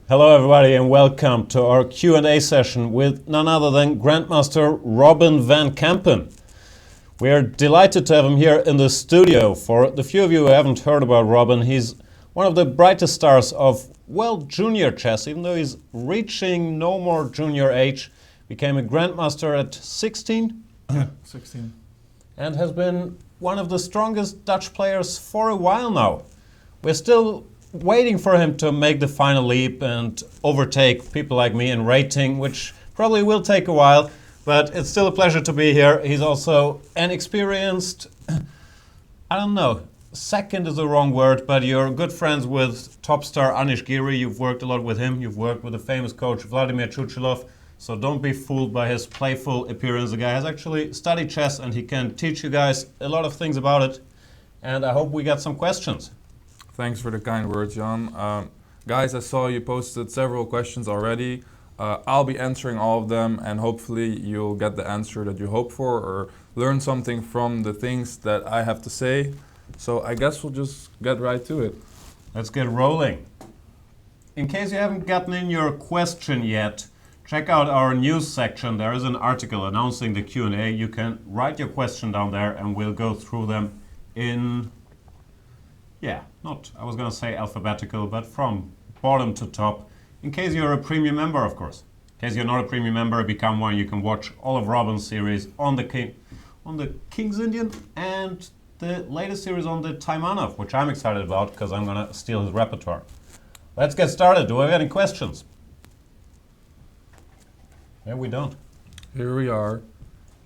Hello everybody and welcome to our Q&A session with none other than Grandmaster Robin van Kampen. We are delighted to have him here in the studio. For the few of you who haven't heard about Robin, he's one of the brightest stars of, well, junior chess, even though he's reaching no more junior age. Became a Grandmaster at 16? Yeah, 16. And has been one of the strongest Dutch players for a while now. We're still waiting for him to make the final leap and overtake people like me in rating, which probably will take a while, but it's still a pleasure to be here. He's also an experienced, I don't know, second is the wrong word, but you're good friends with top star Anish Giri. You've worked a lot with him. You've worked with the famous coach Vladimir Chuchilov. So don't be fooled by his playful appearance. The guy has actually studied chess and he can teach you guys a lot of things about it. And I hope we get some questions. Thanks for the kind words, Jan. Guys, I saw you posted several questions already. I'll be answering all of them and hopefully you'll get the answer that you hope for or learn something from the things that I have to say. So I guess we'll just get right to it. Let's get rolling. In case you haven't gotten in your question yet, check out our news section. There is an article announcing the Q&A. You can write your question down there and we'll go through them in, I was going to say alphabetical, but from bottom to top. In case you're a premium member, of course. In case you're not a premium member, become one. You can watch all of Robin's series on the King's Indian and the latest series on the Taimanov, which I'm excited about because I'm going to steal his repertoire. Let's get started. Do we have any questions? Yeah, we don't. Here we are,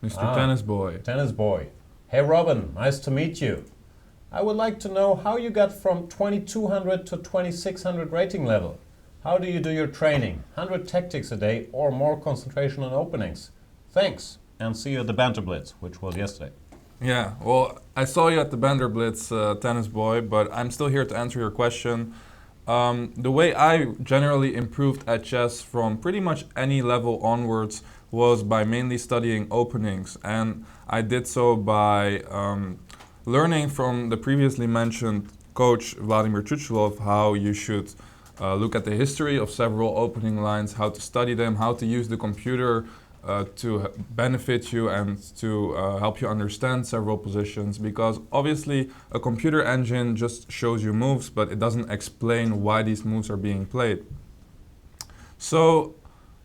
Mr. Tennis Boy. Tennis Boy. Hey Robin, nice to meet you. I would like to know how you got from 2200 to 2600 rating level. How do you do your training? 100 tactics a day or more concentration on openings? Thanks, and see you at the Banter Blitz, which was yesterday. Yeah, well, I saw you at the Banter Blitz, Tennis Boy, but I'm still here to answer your question. The way I generally improved at chess from pretty much any level onwards was by mainly studying openings, and I did so by learning from the previously mentioned coach Vladimir Chuchilov how you should look at the history of several opening lines, how to study them, how to use the computer to benefit you and to help you understand several positions, because obviously a computer engine just shows you moves, but it doesn't explain why these moves are being played. So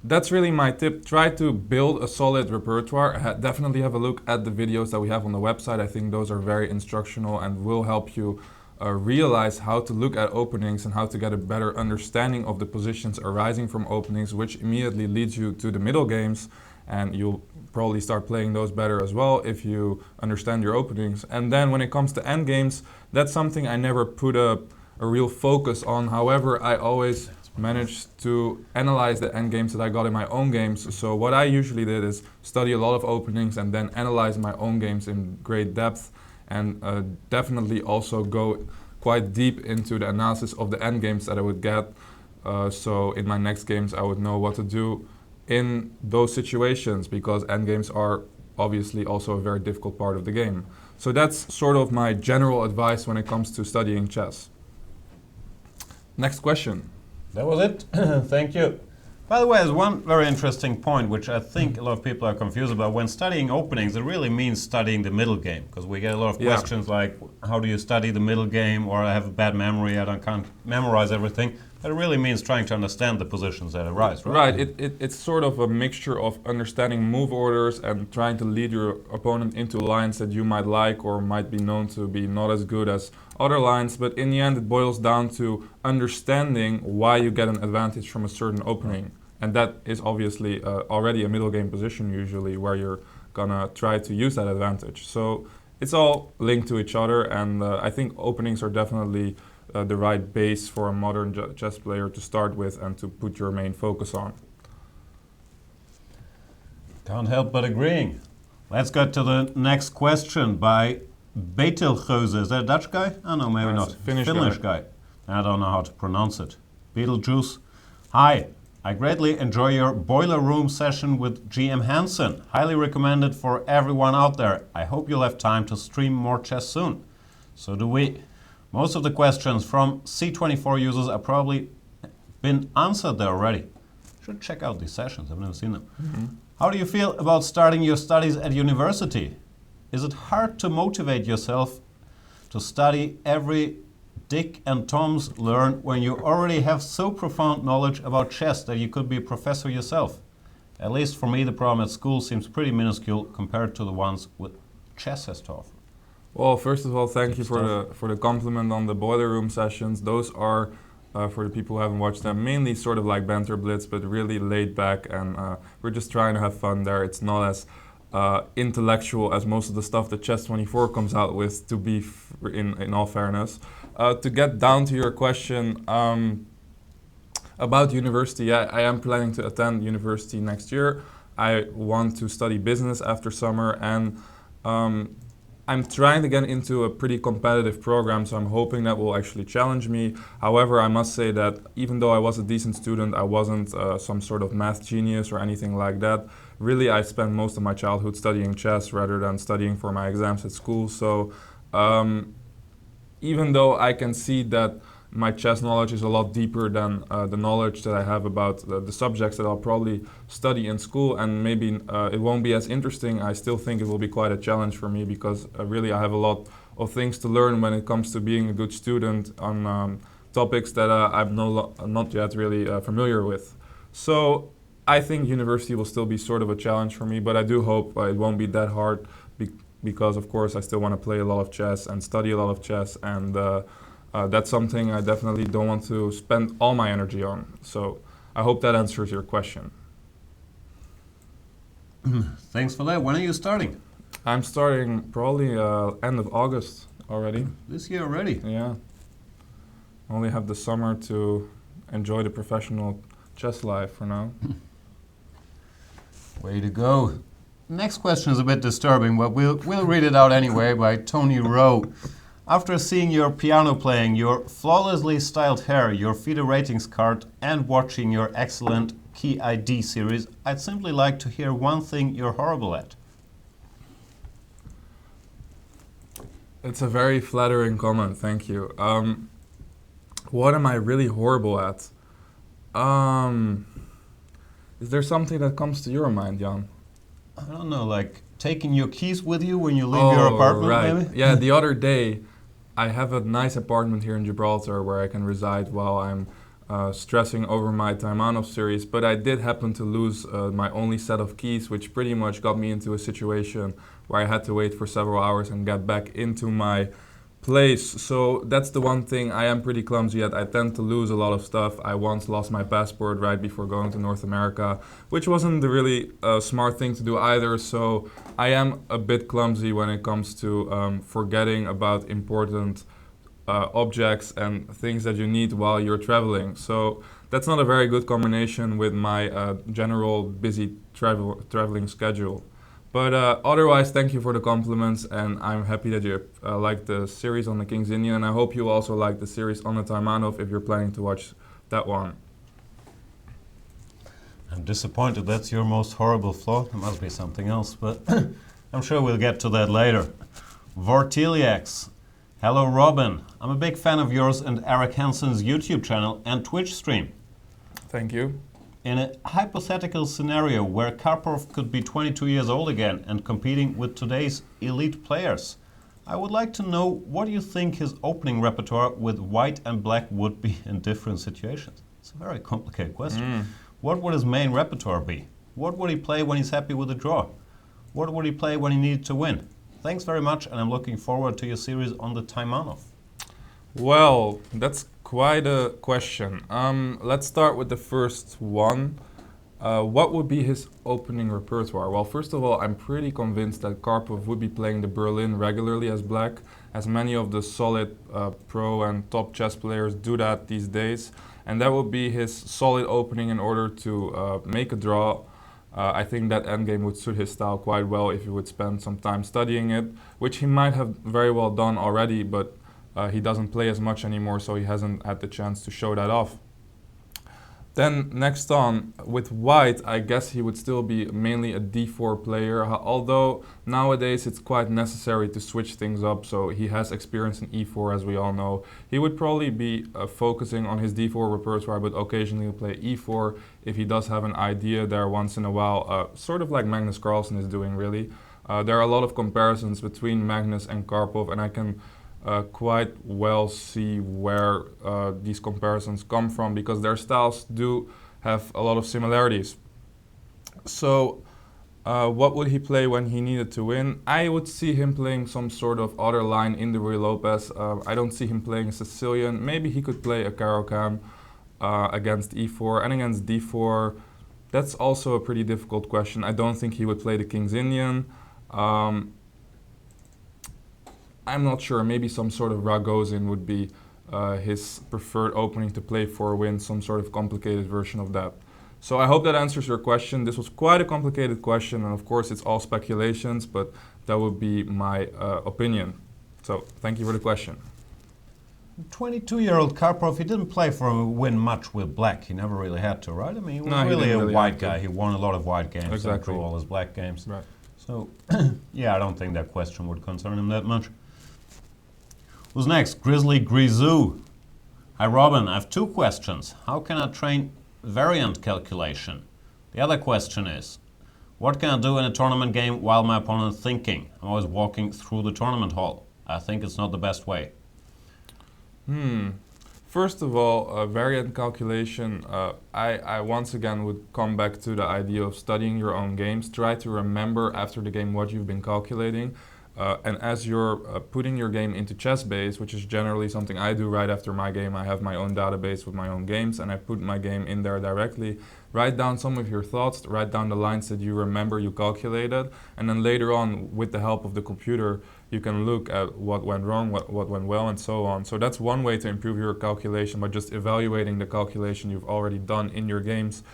that's really my tip. Try to build a solid repertoire. Definitely have a look at the videos that we have on the website. I think those are very instructional and will help you realize how to look at openings and how to get a better understanding of the positions arising from openings, which immediately leads you to the middle games, and you'll probably start playing those better as well if you understand your openings. And then when it comes to end games, that's something I never put a real focus on. However, I always managed to analyze the end games that I got in my own games. So what I usually did is study a lot of openings and then analyze my own games in great depth, and definitely also go quite deep into the analysis of the end games that I would get. So in my next games I would know what to do in those situations, because end games are obviously also a very difficult part of the game. So that's sort of my general advice when it comes to studying chess. Next question. That was it. Thank you. By the way, there's one very interesting point which I think a lot of people are confused about. When studying openings, it really means studying the middle game, because we get a lot of questions like, how do you study the middle game, or I have a bad memory, can't memorize everything. But it really means trying to understand the positions that arise, right? Right, it's sort of a mixture of understanding move orders and trying to lead your opponent into lines that you might like or might be known to be not as good as other lines, but in the end it boils down to understanding why you get an advantage from a certain opening. And that is obviously already a middle game position usually, where you're gonna try to use that advantage. So it's all linked to each other, and I think openings are definitely the right base for a modern chess player to start with and to put your main focus on. Can't help but agreeing. Let's go to the next question by Betelgeuse. Is that a Dutch guy? Oh no, maybe not. Finnish guy. I don't know how to pronounce it. Beetlejuice. Hi, I greatly enjoy your Boiler Room session with GM Hansen. Highly recommended for everyone out there. I hope you'll have time to stream more chess soon. So do we. Most of the questions from C24 users are probably been answered there already. Should check out these sessions, I've never seen them. How do you feel about starting your studies at university? Is it hard to motivate yourself to study every Dick and Tom's learn when you already have so profound knowledge about chess that you could be a professor yourself? At least for me, the problem at school seems pretty minuscule compared to the ones with chess has to offer. Well, first of all, thank you for the compliment on the boiler room sessions. Those are, for the people who haven't watched them, mainly sort of like Banter Blitz, but really laid back, and we're just trying to have fun there. It's not as intellectual as most of the stuff that Chess24 comes out with, to be in all fairness. To get down to your question about university, I am planning to attend university next year. I want to study business after summer, and I'm trying to get into a pretty competitive program, so I'm hoping that will actually challenge me. However, I must say that even though I was a decent student, I wasn't some sort of math genius or anything like that. Really, I spent most of my childhood studying chess rather than studying for my exams at school. So even though I can see that my chess knowledge is a lot deeper than the knowledge that I have about the subjects that I'll probably study in school, and maybe it won't be as interesting, I still think it will be quite a challenge for me, because really I have a lot of things to learn when it comes to being a good student on topics that I'm not yet really familiar with. So I think university will still be sort of a challenge for me, but I do hope it won't be that hard, because of course I still want to play a lot of chess and study a lot of chess, and that's something I definitely don't want to spend all my energy on. So I hope that answers your question. Thanks for that. When are you starting? I'm starting probably end of August already. This year already? Yeah. Only have the summer to enjoy the professional chess life for now. Way to go. Next question is a bit disturbing, but we'll read it out anyway by Tony Rowe. After seeing your piano playing, your flawlessly styled hair, your FIDE ratings card, and watching your excellent Key ID series, I'd simply like to hear one thing you're horrible at. It's a very flattering comment, thank you. What am I really horrible at? Is there something that comes to your mind, Jan? I don't know, like taking your keys with you when you leave your apartment, right. maybe? Yeah, the other day, I have a nice apartment here in Gibraltar where I can reside while I'm stressing over my Taimanov series, but I did happen to lose my only set of keys, which pretty much got me into a situation where I had to wait for several hours and get back into my place. So that's the one thing. I am pretty clumsy at. I tend to lose a lot of stuff. I once lost my passport right before going to North America, which wasn't the really smart thing to do either. So I am a bit clumsy when it comes to forgetting about important objects and things that you need while you're traveling. So that's not a very good combination with my general busy traveling schedule. But otherwise, thank you for the compliments, and I'm happy that you liked the series on the King's Indian, and I hope you also like the series on the Taimanov if you're planning to watch that one. I'm disappointed that's your most horrible flaw. There must be something else, but I'm sure we'll get to that later. Vortiliax. Hello Robin. I'm a big fan of yours and Eric Hansen's YouTube channel and Twitch stream. Thank you. In a hypothetical scenario where Karpov could be 22 years old again and competing with today's elite players, I would like to know what you think his opening repertoire with white and black would be in different situations. It's a very complicated question. What would his main repertoire be? What would he play when he's happy with a draw? What would he play when he needed to win? Thanks very much, and I'm looking forward to your series on the Taimanov. Well, that's quite a question. Let's start with the first one. What would be his opening repertoire? Well, first of all, I'm pretty convinced that Karpov would be playing the Berlin regularly as black, as many of the solid pro and top chess players do that these days. And that would be his solid opening in order to make a draw. I think that endgame would suit his style quite well if he would spend some time studying it, which he might have very well done already, but he doesn't play as much anymore, so he hasn't had the chance to show that off. Then next on, with white, I guess he would still be mainly a d4 player, although nowadays it's quite necessary to switch things up, so he has experience in e4 as we all know. He would probably be focusing on his d4 repertoire, but occasionally play e4 if he does have an idea there once in a while, sort of like Magnus Carlsen is doing really. There are a lot of comparisons between Magnus and Karpov, and I can quite well see where these comparisons come from because their styles do have a lot of similarities. So what would he play when he needed to win? I would see him playing some sort of other line in the Ruy Lopez. I don't see him playing a Sicilian. Maybe he could play a Caro-Kann against e4 and against d4. That's also a pretty difficult question. I don't think he would play the King's Indian. I'm not sure, maybe some sort of Ragozin would be his preferred opening to play for a win, some sort of complicated version of that. So I hope that answers your question. This was quite a complicated question, and of course it's all speculations, but that would be my opinion. So thank you for the question. 22-year-old Karpov, he didn't play for a win much with black. He never really had to, right? I mean, he was really a white guy. He won a lot of white games and drew all his black games. Right. So, yeah, I don't think that question would concern him that much. Who's next? Grizzly Grisou. Hi Robin, I have two questions. How can I train variant calculation? The other question is, what can I do in a tournament game while my opponent is thinking? I'm always walking through the tournament hall. I think it's not the best way. First of all, variant calculation, I once again would come back to the idea of studying your own games. Try to remember after the game what you've been calculating. And as you're putting your game into ChessBase, which is generally something I do right after my game, I have my own database with my own games and I put my game in there directly. Write down some of your thoughts, write down the lines that you remember you calculated, and then later on, with the help of the computer, you can look at what went wrong, what went well, and so on. So that's one way to improve your calculation, by just evaluating the calculation you've already done in your games.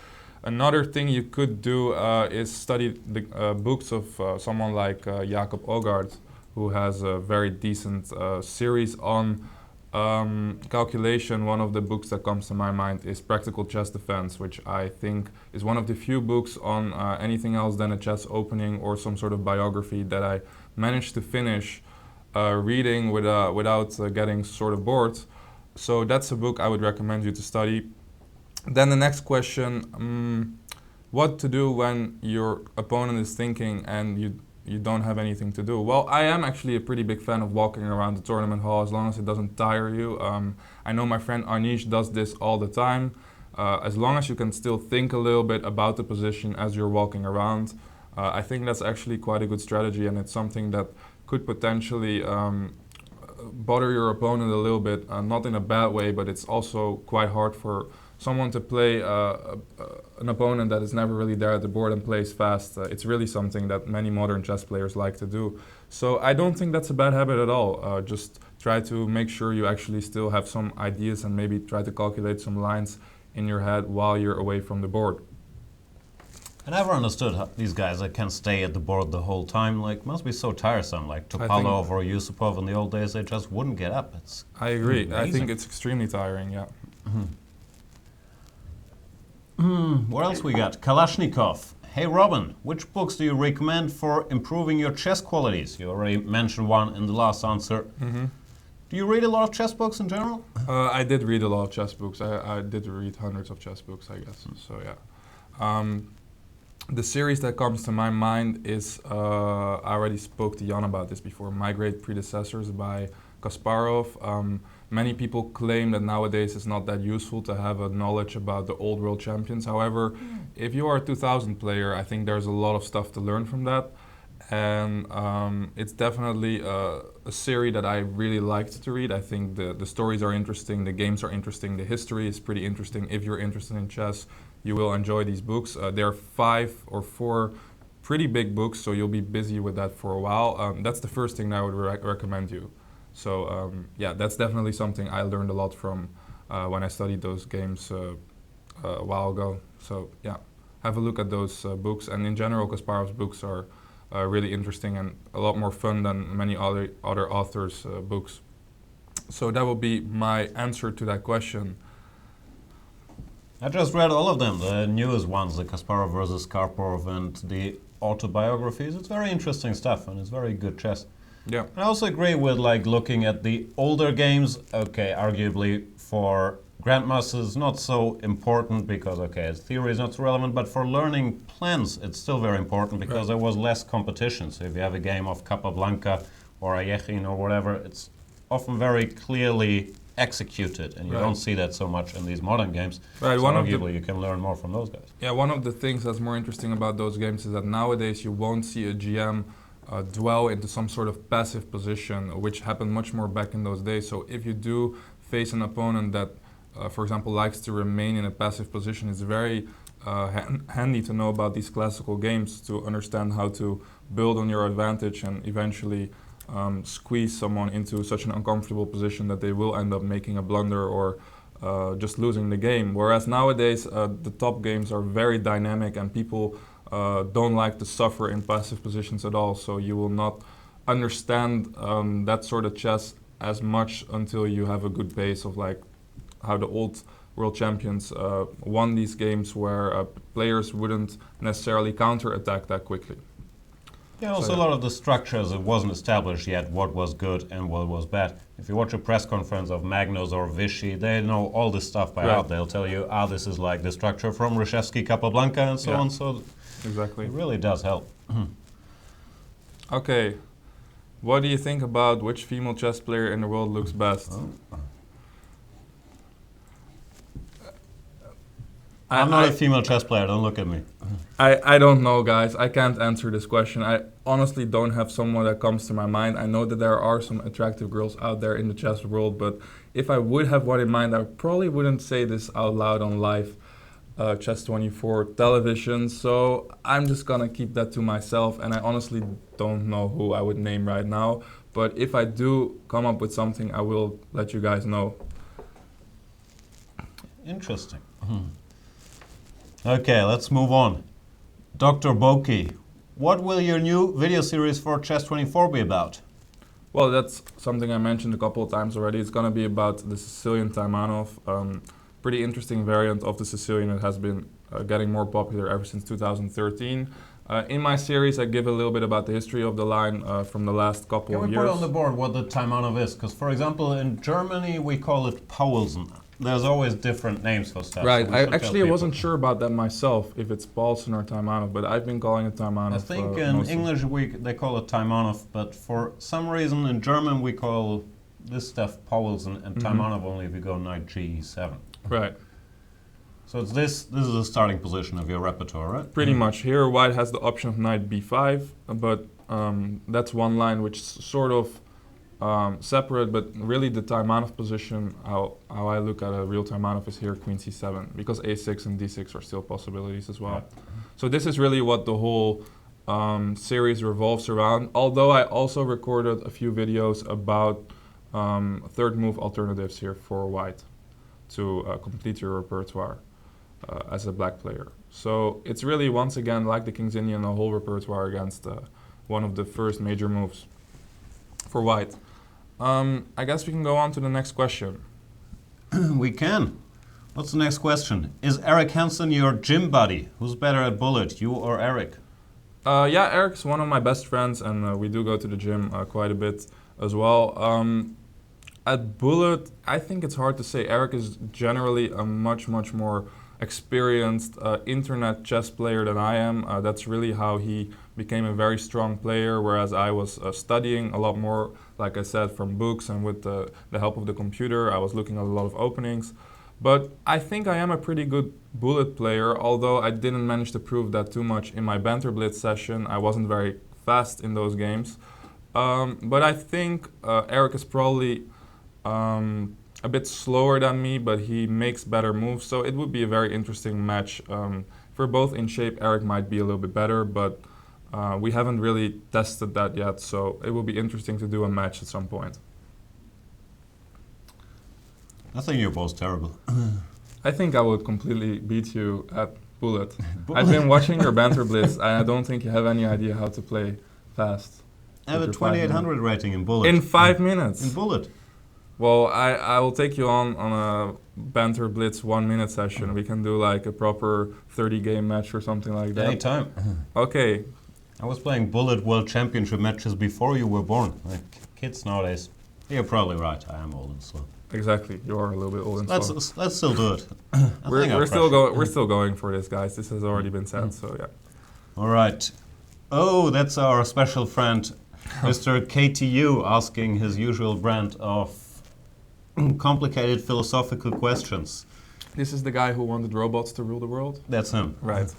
Another thing you could do is study the books of someone like Jacob Ogard, who has a very decent series on calculation. One of the books that comes to my mind is Practical Chess Defense, which I think is one of the few books on anything else than a chess opening or some sort of biography that I managed to finish reading without getting sort of bored. So that's a book I would recommend you to study. Then the next question, what to do when your opponent is thinking and you don't have anything to do? Well, I am actually a pretty big fan of walking around the tournament hall as long as it doesn't tire you. I know my friend Anish does this all the time. As long as you can still think a little bit about the position as you're walking around, I think that's actually quite a good strategy, and it's something that could potentially bother your opponent a little bit, not in a bad way, but it's also quite hard for someone to play an opponent that is never really there at the board and plays fast. It's really something that many modern chess players like to do. So I don't think that's a bad habit at all. Just try to make sure you actually still have some ideas and maybe try to calculate some lines in your head while you're away from the board. I never understood how these guys that can stay at the board the whole time. Like, must be so tiresome. Like Topalov or Yusupov in the old days, they just wouldn't get up. It's I agree. amazing. I think it's extremely tiring, yeah. What else we got? Kalashnikov. Hey Robin, which books do you recommend for improving your chess qualities? You already mentioned one in the last answer. Do you read a lot of chess books in general? I did read a lot of chess books. I did read hundreds of chess books, I guess. So yeah. The series that comes to my mind is, I already spoke to Jan about this before, My Great Predecessors by Kasparov. Many people claim that nowadays it's not that useful to have a knowledge about the old world champions. However, if you are a 2000 player, I think there's a lot of stuff to learn from that. And it's definitely a series that I really liked to read. I think the stories are interesting, the games are interesting, the history is pretty interesting. If you're interested in chess, you will enjoy these books. There are 5 or 4 pretty big books, so you'll be busy with that for a while. That's the first thing that I would recommend you. So yeah, that's definitely something I learned a lot from when I studied those games a while ago. So yeah, have a look at those books. And in general, Kasparov's books are really interesting and a lot more fun than many other authors' books. So that will be my answer to that question. I just read all of them, the newest ones, the Kasparov versus Karpov and the autobiographies. It's very interesting stuff and it's very good chess. Yeah. I also agree with like looking at the older games. Okay, arguably for grandmasters not so important because its theory is not so relevant, but for learning plans it's still very important because there was less competition. So if you have a game of Capablanca or Ayechin or whatever, it's often very clearly executed, and you don't see that so much in these modern games. Right. So arguably you can learn more from those guys. Yeah, one of the things that's more interesting about those games is that nowadays you won't see a GM dwell into some sort of passive position, which happened much more back in those days. So if you do face an opponent that, for example, likes to remain in a passive position, it's very handy to know about these classical games to understand how to build on your advantage and eventually squeeze someone into such an uncomfortable position that they will end up making a blunder or just losing the game. Whereas nowadays the top games are very dynamic and people don't like to suffer in passive positions at all, so you will not understand that sort of chess as much until you have a good base of like how the old world champions won these games where players wouldn't necessarily counter-attack that quickly. Yeah, also a lot of the structures, it wasn't established yet what was good and what was bad. If you watch a press conference of Magnus or Vichy, they know all this stuff by heart. They'll tell you, this is like the structure from Reshevsky, Capablanca and so on. So exactly. It really does help. Okay, what do you think about which female chess player in the world looks best? I'm not a female chess player, don't look at me. I don't know, guys. I can't answer this question. I honestly don't have someone that comes to my mind. I know that there are some attractive girls out there in the chess world, but if I would have one in mind, I probably wouldn't say this out loud on live Chess24 television. So I'm just gonna keep that to myself, and I honestly don't know who I would name right now. But if I do come up with something, I will let you guys know. Interesting. Okay, let's move on. Dr. Boki, what will your new video series for Chess24 be about? Well, that's something I mentioned a couple of times already. It's going to be about the Sicilian Taimanov, pretty interesting variant of the Sicilian that has been getting more popular ever since 2013. In my series, I give a little bit about the history of the line from the last couple of years. Can we put on the board what the Taimanov is? Because, for example, in Germany, we call it Paulsen. There's always different names for stuff. Right. So I wasn't sure about that myself, if it's Paulsen or Taimanov, but I've been calling it Taimanov. I think in English they call it Taimanov, but for some reason in German we call this stuff Paulsen and Taimanov only if you go knight g7. Right. So it's this is the starting position of your repertoire, right? Pretty much. Here white has the option of knight b5, but that's one line which is sort of separate, but really the Taimanov position, how I look at a real Taimanov is here queen c7, because a6 and d6 are still possibilities as well. Yeah. So this is really what the whole series revolves around, although I also recorded a few videos about third move alternatives here for white to complete your repertoire as a black player. So it's really, once again, like the King's Indian, a whole repertoire against one of the first major moves for white. I guess we can go on to the next question. We can. What's the next question? Is Eric Hansen your gym buddy? Who's better at bullet, you or Eric? Yeah, Eric's one of my best friends, and we do go to the gym quite a bit as well. At bullet, I think it's hard to say. Eric is generally a much more experienced internet chess player than I am. That's really how he became a very strong player, whereas I was studying a lot more, like I said, from books and with the help of the computer. I was looking at a lot of openings. But I think I am a pretty good bullet player, although I didn't manage to prove that too much in my Banter Blitz session. I wasn't very fast in those games. But I think Eric is probably a bit slower than me, but he makes better moves, so it would be a very interesting match. If we're both in shape, Eric might be a little bit better, but we haven't really tested that yet, so it will be interesting to do a match at some point. I think you're both terrible. I think I would completely beat you at bullet. I've been watching your Banter Blitz, and I don't think you have any idea how to play fast. I have a 2800 rating in bullet. In 5 minutes? In bullet. Well, I will take you on a banter blitz 1 minute session. We can do like a proper 30-game match or something like that. Anytime. Okay. I was playing Bullet World Championship matches before you were born. Like kids nowadays. You're probably right. I am old and slow. Exactly. You are a little bit old and slow. Let's still do it. We're still going for this, guys. This has already been said. So yeah. All right. Oh, that's our special friend, Mr. KTU, asking his usual brand of complicated philosophical questions. This is the guy who wanted robots to rule the world? That's him. Right.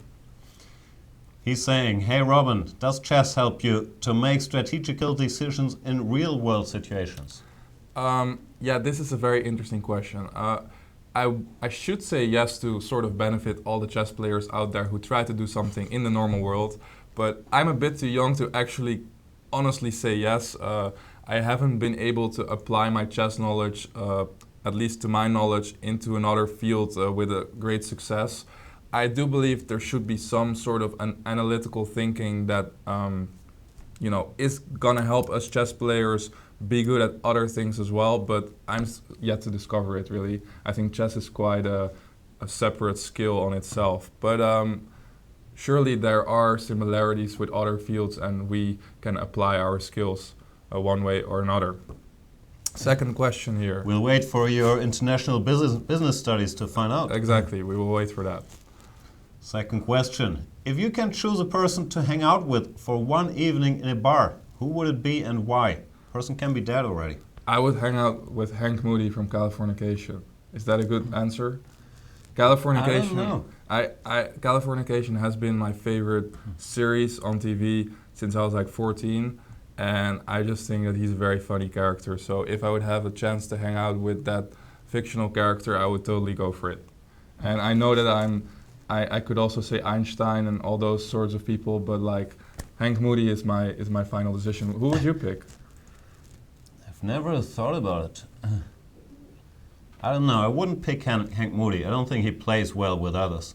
He's saying, hey Robin, does chess help you to make strategical decisions in real world situations? Yeah, this is a very interesting question. I should say yes to sort of benefit all the chess players out there who try to do something in the normal world, but I'm a bit too young to actually honestly say yes. I haven't been able to apply my chess knowledge, at least to my knowledge, into another field with a great success. I do believe there should be some sort of an analytical thinking that is gonna help us chess players be good at other things as well, but I'm yet to discover it really. I think chess is quite a separate skill on itself, but surely there are similarities with other fields and we can apply our skills one way or another. Second question here. We'll wait for your international business studies to find out. Exactly, we will wait for that. Second question. If you can choose a person to hang out with for one evening in a bar, who would it be and why? Person can be dead already. I would hang out with Hank Moody from Californication. Is that a good answer? Californication. I don't know. Californication has been my favorite series on TV since I was like 14, and I just think that he's a very funny character. So if I would have a chance to hang out with that fictional character, I would totally go for it. And I know that I could also say Einstein and all those sorts of people, but like Hank Moody is my final decision. Who would you pick? I've never thought about it. I don't know. I wouldn't pick Hank Moody. I don't think he plays well with others.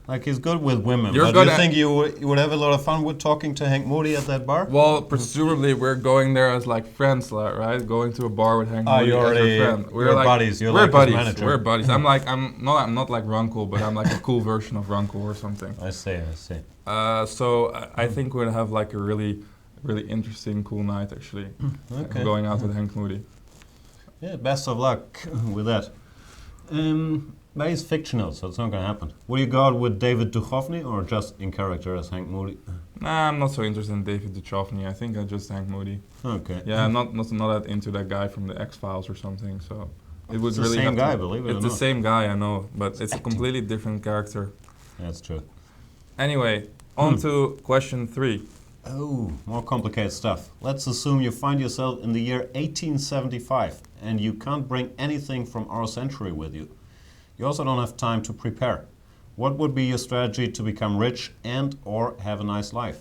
Like he's good with women. But do you think you would have a lot of fun with talking to Hank Moody at that bar? Well, presumably we're going there as like friends, right? Going to a bar with Hank Moody as a friend. We're like buddies. You're we're like buddies. His manager. We're buddies. I'm not like Runkle, but I'm like a cool version of Runkle or something. I see. So I think we'll have like a really interesting, cool night actually. Okay. Going out with Hank Moody. Yeah, best of luck with that. But he's fictional, so it's not going to happen. Will you go out with David Duchovny or just in character as Hank Moody? Nah, I'm not so interested in David Duchovny. I think I just Hank Moody. Okay. Yeah, I'm not that into that guy from the X-Files or something. So it would it's really the same have guy, to, believe it or not. It's the same guy, I know, but it's a completely different character. That's true. Anyway, on to question 3. Oh, more complicated stuff. Let's assume you find yourself in the year 1875 and you can't bring anything from our century with you. You also don't have time to prepare. What would be your strategy to become rich and or have a nice life?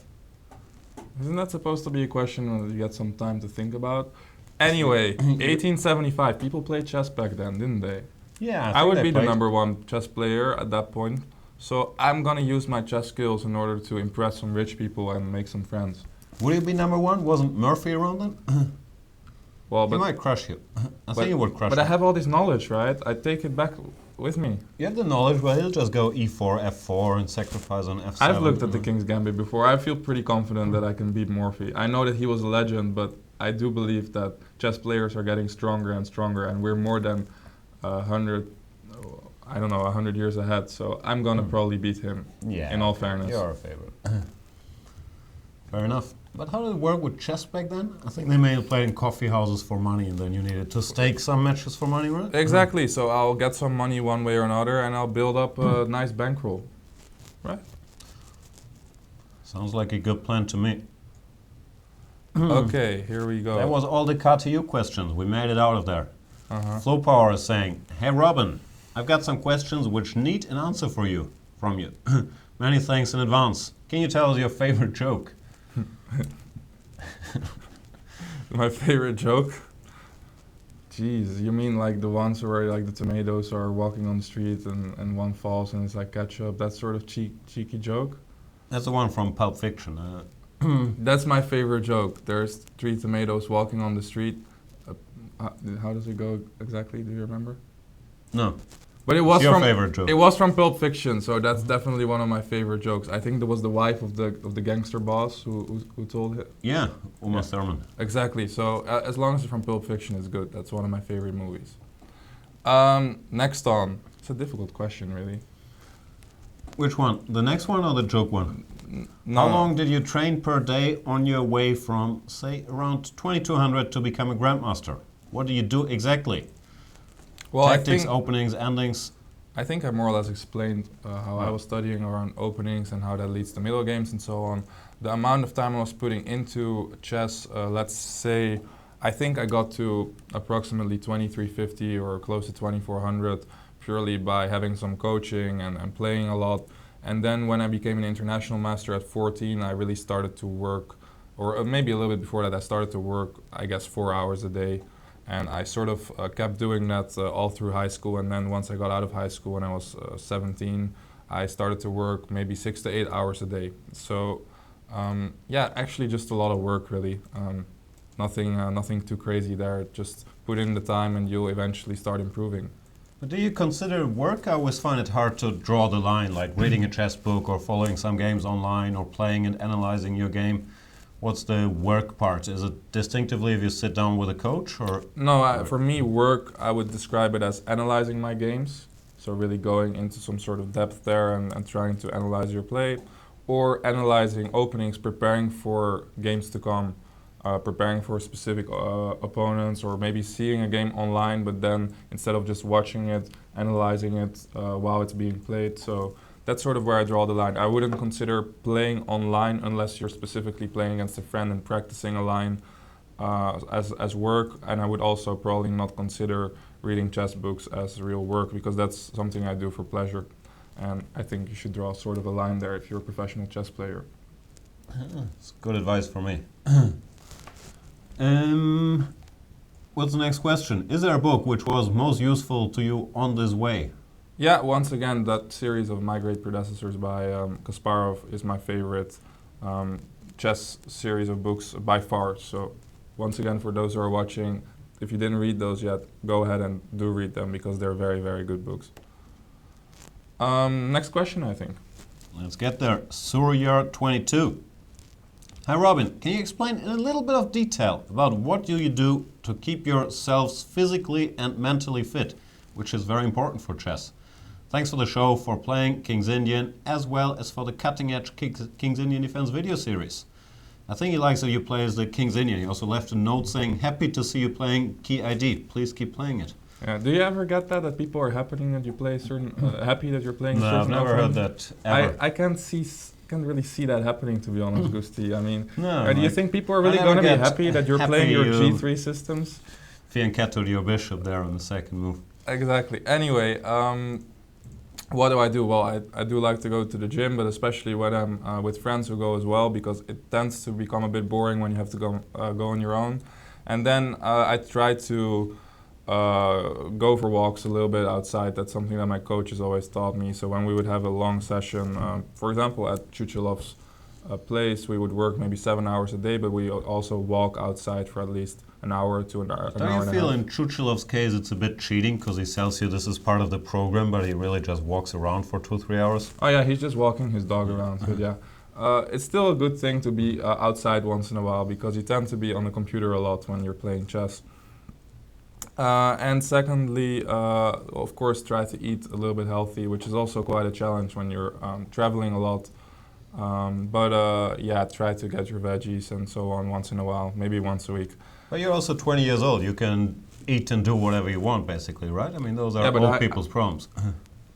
Isn't that supposed to be a question where you get some time to think about? Anyway, 1875, people played chess back then, didn't they? Yeah, I would be the #1 chess player at that point. So I'm gonna use my chess skills in order to impress some rich people and make some friends. Would you be #1? Wasn't Murphy around then? Well, he might crush you. I think he would crush you. But I have all this knowledge, right? I take it back with me. You have the knowledge, but he'll just go e4, f4 and sacrifice on f7. I've looked at the King's Gambit before. I feel pretty confident that I can beat Morphy. I know that he was a legend, but I do believe that chess players are getting stronger and stronger, and we're more than 100 years ahead. So I'm gonna probably beat him. Yeah, in all fairness. You're a favorite. Fair enough. But how did it work with chess back then? I think they may have played in coffee houses for money, and then you needed to stake some matches for money, right? Exactly. So I'll get some money one way or another, and I'll build up a nice bankroll. Right. Sounds like a good plan to me. Okay, here we go. That was all the KTU questions. We made it out of there. Flow Power is saying, hey Robin, I've got some questions which need an answer from you. Many thanks in advance. Can you tell us your favorite joke? My favorite joke? Jeez, you mean like the ones where like the tomatoes are walking on the street and one falls and it's like ketchup, that sort of cheeky joke? That's the one from Pulp Fiction. That's my favorite joke. There's 3 tomatoes walking on the street. How does it go exactly? Do you remember? No. But it was Your from favorite joke. It was from Pulp Fiction, so that's definitely one of my favorite jokes. I think there was the wife of the gangster boss who told it. Yeah, Uma Thurman. Exactly. So as long as it's from Pulp Fiction, it's good. That's one of my favorite movies. Next on, it's a difficult question, really. Which one? The next one or the joke one? No. How long did you train per day on your way from, say, around 2200 to become a Grandmaster? What do you do exactly? Well, Tactics, openings, endings. I think I more or less explained how I was studying around openings and how that leads to middle games and so on. The amount of time I was putting into chess, let's say, I think I got to approximately 2350 or close to 2400 purely by having some coaching and playing a lot. And then when I became an international master at 14, I really started to work, or maybe a little bit before that, I started to work, I guess, 4 hours a day. And I sort of kept doing that all through high school. And then once I got out of high school when I was 17, I started to work maybe 6 to 8 hours a day. So yeah, actually just a lot of work, really. Nothing too crazy there. Just put in the time and you'll eventually start improving. But do you consider work? I always find it hard to draw the line, like reading a chess book or following some games online or playing and analyzing your game. What's the work part? Is it distinctively if you sit down with a coach, or? No, for me, work, I would describe it as analyzing my games. So really going into some sort of depth there and trying to analyze your play, or analyzing openings, preparing for games to come, preparing for specific opponents, or maybe seeing a game online, but then instead of just watching it, analyzing it while it's being played. So that's sort of where I draw the line. I wouldn't consider playing online unless you're specifically playing against a friend and practicing a line as work, and I would also probably not consider reading chess books as real work, because that's something I do for pleasure. And I think you should draw sort of a line there if you're a professional chess player. It's good advice for me. What's the next question? Is there a book which was most useful to you on this way? Yeah, once again, that series of My Great Predecessors by Kasparov is my favorite chess series of books by far. So once again, for those who are watching, if you didn't read those yet, go ahead and do read them, because they're very, very good books. Next question, I think. Let's get there. Surya22. Hi Robin, can you explain in a little bit of detail about what do you do to keep yourselves physically and mentally fit, which is very important for chess? Thanks for the show, for playing King's Indian, as well as for the cutting-edge King's Indian Defense video series. I think he likes that you play as the King's Indian. He also left a note saying, happy to see you playing Key ID. Please keep playing it. Yeah. Do you ever get that people are happy that you play certain, happy that you're playing certain? No, I've never heard that ever. I can't really see that happening, to be honest, Gusti. I mean, no, do you think people are really going to be happy that you're playing your G3 systems? Fianchettoed your bishop there on the second move. Exactly. Anyway, what do I do? Well, I do like to go to the gym, but especially when I'm with friends who go as well, because it tends to become a bit boring when you have to go on your own. And then I try to go for walks a little bit outside. That's something that my coach has always taught me. So when we would have a long session, for example, at Chuchilov's place, we would work maybe 7 hours a day, but we also walk outside for at least an hour to an hour. Don't you feel in Chuchilov's case it's a bit cheating, because he tells you this is part of the program, but he really just walks around for 2-3 hours? Oh yeah, he's just walking his dog around, but yeah. It's still a good thing to be outside once in a while, because you tend to be on the computer a lot when you're playing chess. And secondly, of course, try to eat a little bit healthy, which is also quite a challenge when you're traveling a lot. But yeah, try to get your veggies and so on once in a while, maybe once a week. But you're also 20 years old. You can eat and do whatever you want, basically, right? I mean, those are old people's problems.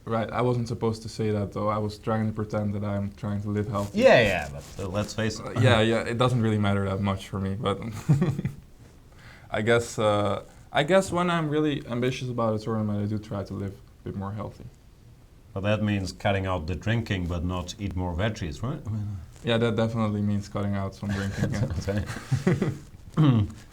Right, I wasn't supposed to say that, though. I was trying to pretend that I'm trying to live healthy. Yeah, but let's face it. Yeah, it doesn't really matter that much for me, but I guess when I'm really ambitious about a tournament, I do try to live a bit more healthy. But that means cutting out the drinking, but not eat more veggies, right? I mean, yeah, that definitely means cutting out some drinking. Yeah.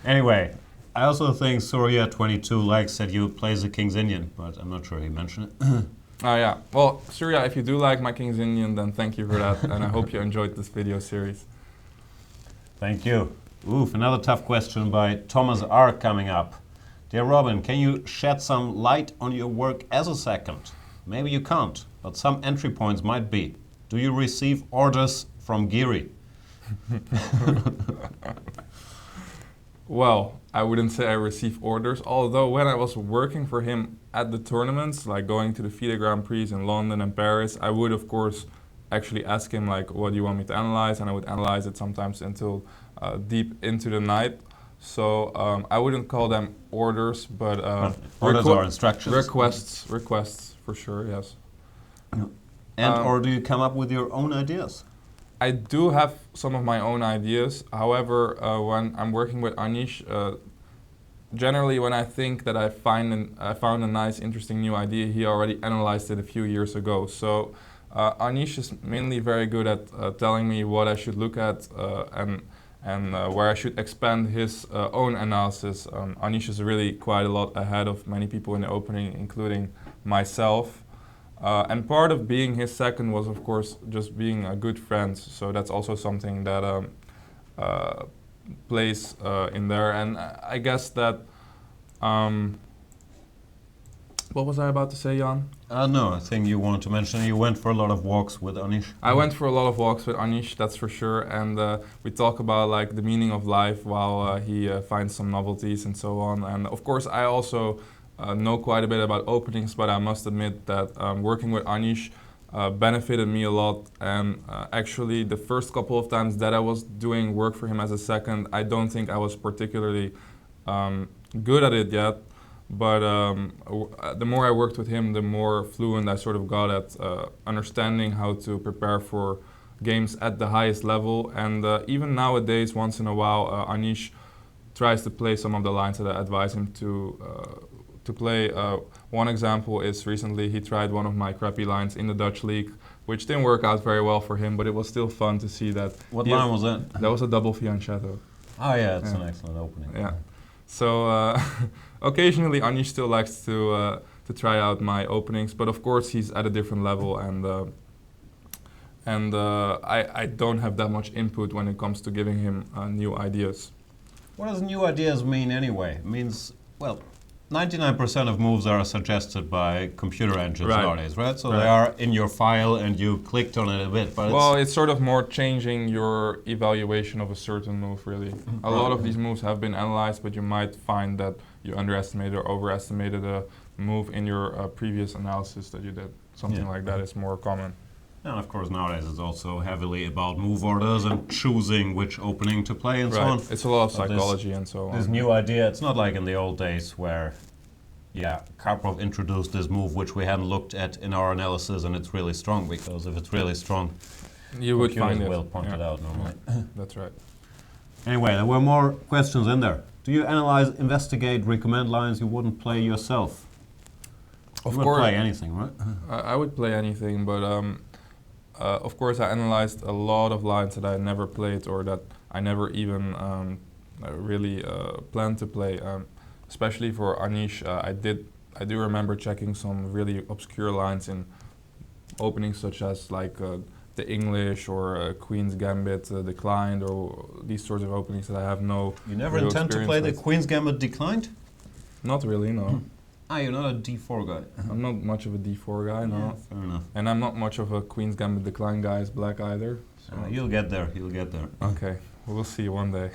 Anyway, I also think Surya22 likes that you play the King's Indian, but I'm not sure he mentioned it. Oh yeah, well, Surya, if you do like my King's Indian, then thank you for that, and I hope you enjoyed this video series. Thank you. Oof, another tough question by Thomas R. coming up. Dear Robin, can you shed some light on your work as a second? Maybe you can't, but some entry points might be. Do you receive orders from Geary? Well, I wouldn't say I receive orders, although when I was working for him at the tournaments, like going to the FIDE Grand Prix in London and Paris, I would of course actually ask him like, what do you want me to analyze? And I would analyze it sometimes until deep into the night. So I wouldn't call them orders, but orders or instructions. Requests for sure, yes. And or do you come up with your own ideas? I do have some of my own ideas. However, when I'm working with Anish, generally when I think that I found a nice, interesting new idea, he already analyzed it a few years ago. So Anish is mainly very good at telling me what I should look at and where I should expand his own analysis. Anish is really quite a lot ahead of many people in the opening, including myself. And part of being his second was, of course, just being a good friend. So that's also something that plays in there. And I guess that... what was I about to say, Jan? No, I think you wanted to mention you went for a lot of walks with Anish. I went for a lot of walks with Anish, that's for sure. And we talk about like the meaning of life while he finds some novelties and so on. And of course, I also... know quite a bit about openings, but I must admit that working with Anish benefited me a lot. And actually, the first couple of times that I was doing work for him as a second, I don't think I was particularly good at it yet. But the more I worked with him, the more fluent I sort of got at understanding how to prepare for games at the highest level. And even nowadays, once in a while, Anish tries to play some of the lines that I advise him to play. One example is recently he tried one of my crappy lines in the Dutch league, which didn't work out very well for him, but it was still fun to see that. What line was that? That was a double fianchetto. Oh yeah, it's an excellent opening. Yeah. So occasionally Anish still likes to try out my openings, but of course he's at a different level, and I don't have that much input when it comes to giving him new ideas. What does new ideas mean anyway? It means, well, 99% of moves are suggested by computer engines nowadays, right? So they are in your file and you clicked on it a bit, but it's sort of more changing your evaluation of a certain move, really. A lot of these moves have been analyzed, but you might find that you underestimated or overestimated a move in your previous analysis that you did. Something like that is more common. And of course nowadays it's also heavily about move orders and choosing which opening to play and so on. It's a lot of psychology and so on. This new idea, it's not like in the old days where, Karpov introduced this move which we hadn't looked at in our analysis and it's really strong, because if it's really strong, you would find it. will point it out normally. That's right. Anyway, there were more questions in there. Do you analyze, investigate, recommend lines you wouldn't play yourself? You would play anything, right? I would play anything, but of course, I analyzed a lot of lines that I never played or that I never even really planned to play. Especially for Anish, I do remember checking some really obscure lines in openings such as like the English or Queen's Gambit declined, or these sorts of openings that I have no. You never intend to play the Queen's Gambit declined? Not really, no. You're not a D4 guy. I'm not much of a D4 guy, no. Yeah, fair enough. And I'm not much of a Queen's Gambit decline guy as black either. So. You'll get there, you'll get there. Okay, we'll see one day.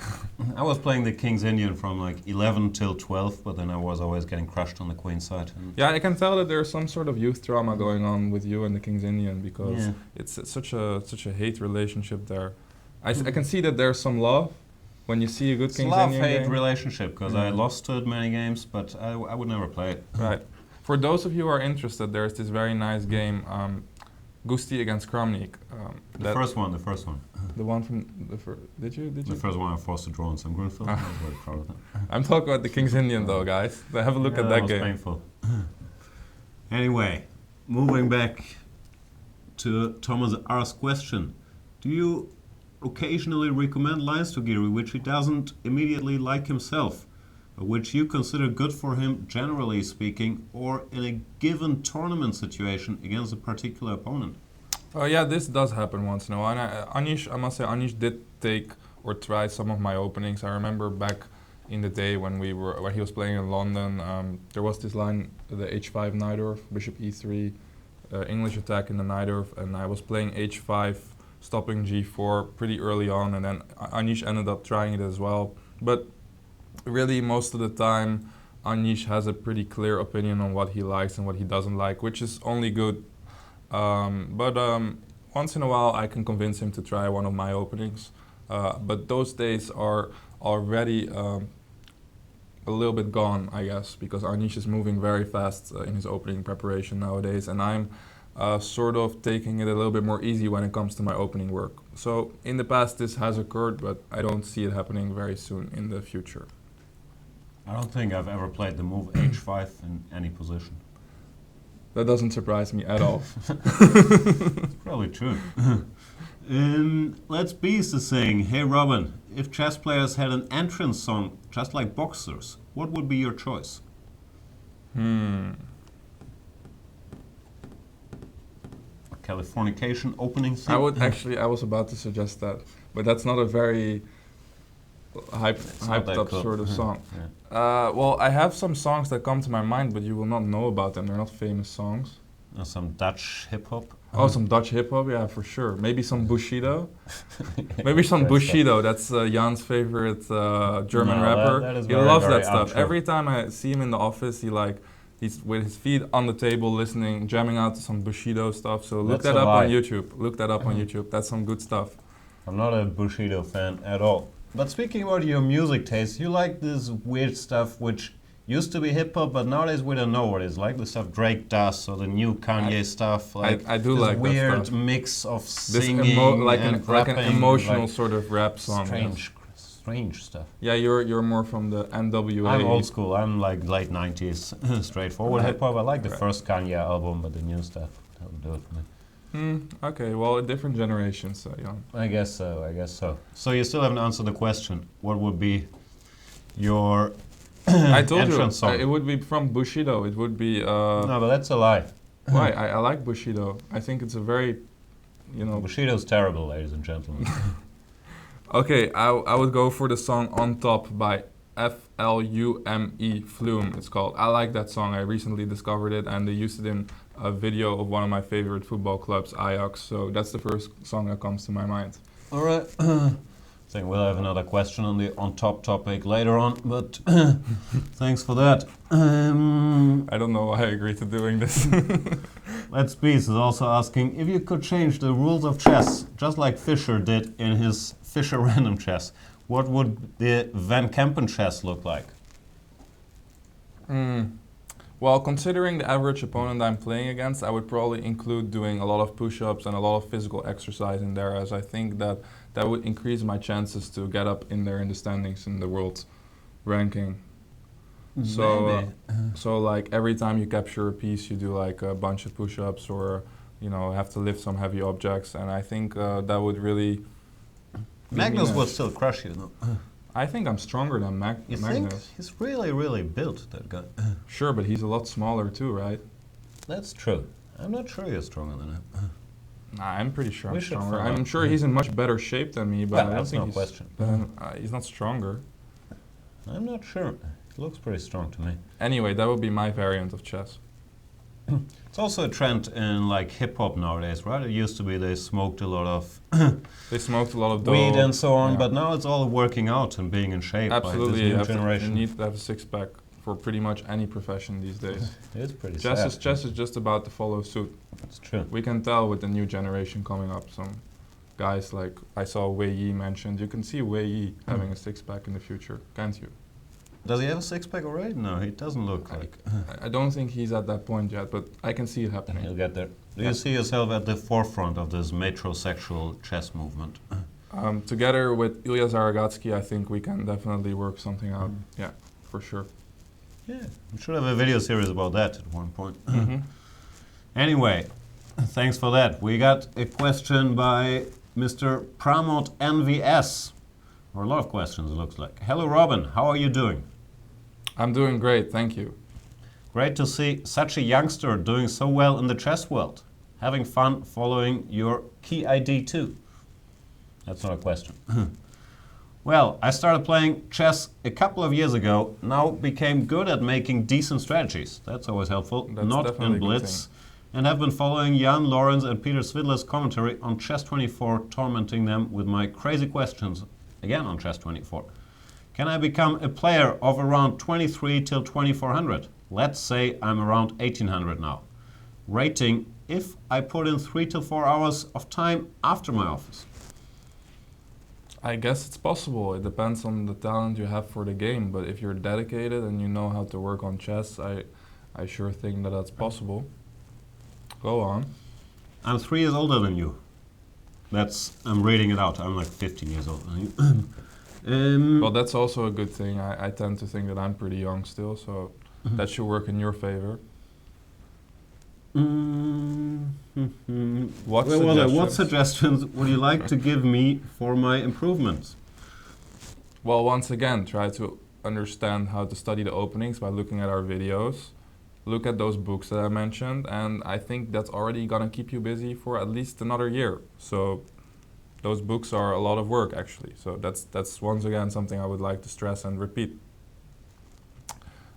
I was playing the King's Indian from like 11 till 12, but then I was always getting crushed on the Queen's side. Yeah, I can tell that there's some sort of youth drama going on with you and the King's Indian, because it's such a hate relationship there. I can see that there's some love. When you see a good King's Indian love-hate game. relationship, because I lost to it many games, but I would never play it. Right. For those of you who are interested, there's this very nice game, Gusti against Kramnik. The first one. The one from the first. Did you? The first one I forced to draw in some Grunfeld. I was very proud of that. I'm talking about the King's Indian though, guys. Have a look at that game. Painful. Anyway, moving back to Thomas R's question. Do you occasionally recommend lines to Geary which he doesn't immediately like himself, but which you consider good for him generally speaking, or in a given tournament situation against a particular opponent? Yeah, this does happen once in a while. And I must say, Anish did take or try some of my openings. I remember back in the day when he was playing in London. There was this line, the h5 Najdorf, bishop e3, English attack in the Najdorf, and I was playing h5, stopping g4 pretty early on, and then Anish ended up trying it as well. But really, most of the time, Anish has a pretty clear opinion on what he likes and what he doesn't like, which is only good. But once in a while, I can convince him to try one of my openings. But those days are already a little bit gone, I guess, because Anish is moving very fast in his opening preparation nowadays, and I'm sort of taking it a little bit more easy when it comes to my opening work. So in the past this has occurred, but I don't see it happening very soon in the future. I don't think I've ever played the move h5 in any position. That doesn't surprise me at all. It's probably true. Let's Beast is saying, hey Robin, if chess players had an entrance song just like boxers, what would be your choice? Californication opening theme? I was about to suggest that, but that's not a very hyped up cool. sort of song. Yeah. Well, I have some songs that come to my mind, but you will not know about them. They're not famous songs. Some Dutch hip-hop? Oh, some Dutch hip-hop? Yeah, for sure. Maybe some Bushido? Maybe some Bushido. That's Jan's favorite German rapper. He loves that stuff. untrue. Every time I see him in the office, he's with his feet on the table listening, jamming out to some Bushido stuff. So look That's that a up lie. on YouTube. Look that up on YouTube. That's some good stuff. I'm not a Bushido fan at all. But speaking about your music taste, you like this weird stuff which used to be hip-hop, but nowadays we don't know what it is. Like the stuff Drake does, or the new Kanye stuff. Like I do this like that weird stuff. mix of This singing like and an rapping, emotional like sort of rap song. strange stuff. Yeah, you're more from the NWA. I'm old school. I'm like late 90s, straightforward Right. hip-hop. I like the Right. first Kanye album, but the new stuff doesn't do it for me. Okay, well, a different generation, so yeah. I guess so. So you still haven't answered the question. What would be your I told you, entrance song? it would be from Bushido. It would be, No, but that's a lie. why? I like Bushido. I think it's a very, Bushido's terrible, ladies and gentlemen. Okay, I would go for the song On Top by Flume, Flume it's called. I like that song. I recently discovered it, and they used it in a video of one of my favorite football clubs, Ajax. So that's the first song that comes to my mind. All right. I think we'll have another question on the on top topic later on, but thanks for that. I don't know why I agreed to doing this. Let's Beast is also asking if you could change the rules of chess, just like Fischer did in his Fischer Random Chess, what would the Van Kampen chess look like? Well, considering the average opponent I'm playing against, I would probably include doing a lot of push-ups and a lot of physical exercise in there, as I think that would increase my chances to get up in there in the standings in the world ranking. So like every time you capture a piece, you do like a bunch of push-ups, or have to lift some heavy objects, and I think that would really. Magnus would still crush you, though. I think I'm stronger than You Magnus. think? He's really, really built, that guy. Sure, but he's a lot smaller too, right? That's true. I'm not sure you're stronger than him. Nah, I'm pretty sure We I'm should stronger. find I'm out. sure he's in much better shape than me, but Well, I don't that's think no question. he's not stronger. I'm not sure. He looks pretty strong to me. Anyway, that would be my variant of chess. It's also a trend in like hip hop nowadays, right? It used to be they smoked a lot of They smoked a lot of dough. weed and so on, Yeah. but now it's all working out and being in shape. Absolutely, like you, this new generation. you need to have a six-pack for pretty much any profession these days. It is pretty Chess sad. is just about to follow suit. It's true. We can tell with the new generation coming up. Some guys like I saw Wei Yi mentioned. You can see Wei Yi having a six-pack in the future, can't you? Does he have a six-pack already? No, he doesn't look like. I don't think he's at that point yet, but I can see it happening. He'll get there. Do Yeah. you see yourself at the forefront of this metrosexual chess movement? Together with Ilya Zaragatsky, I think we can definitely work something out. Yeah, for sure. Yeah, we should have a video series about that at one point. Mhm. Anyway, thanks for that. We got a question by Mr. Pramod NVS. Or a lot of questions, it looks like. Hello, Robin. How are you doing? I'm doing great, thank you. Great to see such a youngster doing so well in the chess world. Having fun following your key ID too. That's not a question. Well, I started playing chess a couple of years ago, now became good at making decent strategies. That's always helpful, That's not definitely in a good Blitz. And have been following Jan, Lawrence and Peter Svidler's commentary on Chess24, tormenting them with my crazy questions, again on Chess24. Can I become a player of around 23 till 2400? Let's say I'm around 1800 now. Rating if I put in 3 to 4 hours of time after my office. I guess it's possible. It depends on the talent you have for the game. But if you're dedicated and you know how to work on chess, I sure think that that's possible. Go on. I'm 3 years older than you. I'm reading it out. I'm like 15 years older than you. Well, that's also a good thing. I tend to think that I'm pretty young still, so that should work in your favor. What suggestions would you like to give me for my improvements? Well, once again, try to understand how to study the openings by looking at our videos. Look at those books that I mentioned, and I think that's already gonna keep you busy for at least another year. So those books are a lot of work, actually. So that's once again something I would like to stress and repeat.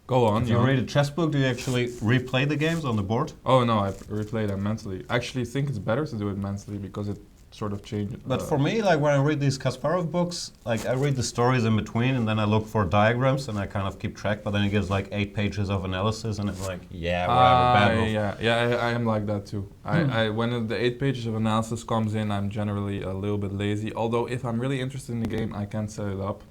Go on. If you read a chess book, do you actually replay the games on the board? Oh no, I replay them mentally. I actually think it's better to do it mentally because it sort of changes. But for me, like when I read these Kasparov books, like I read the stories in between and then I look for diagrams and I kind of keep track, but then it gives like 8 pages of analysis and it's like, yeah, whatever, bad move. Yeah, I am like that too. When the 8 pages of analysis comes in, I'm generally a little bit lazy. Although if I'm really interested in the game, I can set it up.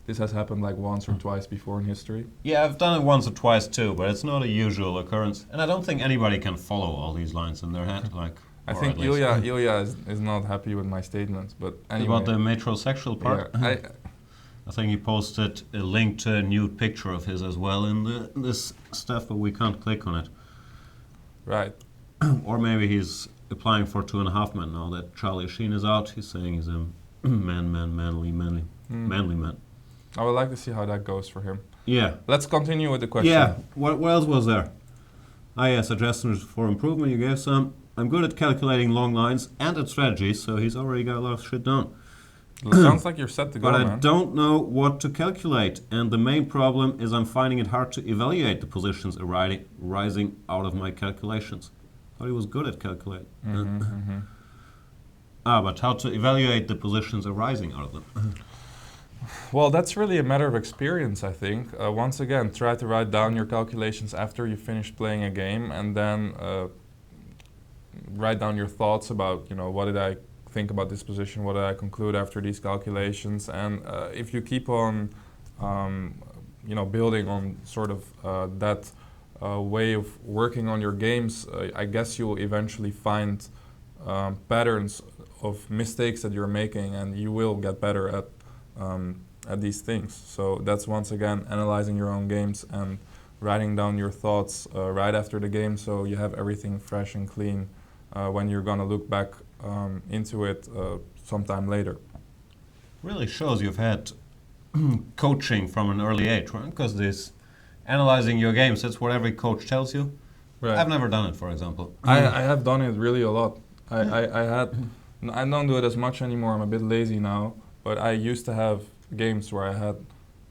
This has happened like once or twice before in history. Yeah, I've done it once or twice too, but it's not a usual occurrence. And I don't think anybody can follow all these lines in their head. Like, I think Ilya is not happy with my statements, but anyway. About the metrosexual part? Yeah, I think he posted a link to a nude picture of his as well in this stuff, but we can't click on it. Right. Or maybe he's applying for 2.5 Men now that Charlie Sheen is out. He's saying he's a manly man. I would like to see how that goes for him. Yeah. Let's continue with the question. Yeah. What else was there? Suggestions for improvement. You gave some. I'm good at calculating long lines and at strategies, so he's already got a lot of shit done. Sounds like you're set to go, but man. I don't know what to calculate, and the main problem is I'm finding it hard to evaluate the positions arising out of my calculations. Thought he was good at calculating. But how to evaluate the positions arising out of them? Well, that's really a matter of experience, I think. Once again, try to write down your calculations after you finish playing a game, and then write down your thoughts about, what did I think about this position, what did I conclude after these calculations, and if you keep on, building on sort of that way of working on your games, I guess you will eventually find patterns of mistakes that you're making, and you will get better at these things. So that's once again analyzing your own games and writing down your thoughts right after the game, so you have everything fresh and clean when you're gonna look back into it sometime later. Really shows you've had coaching from an early age, right? Because this analyzing your games, that's what every coach tells you. Right. I've never done it, for example. I have done it really a lot. I don't do it as much anymore. I'm a bit lazy now, but I used to have games where I had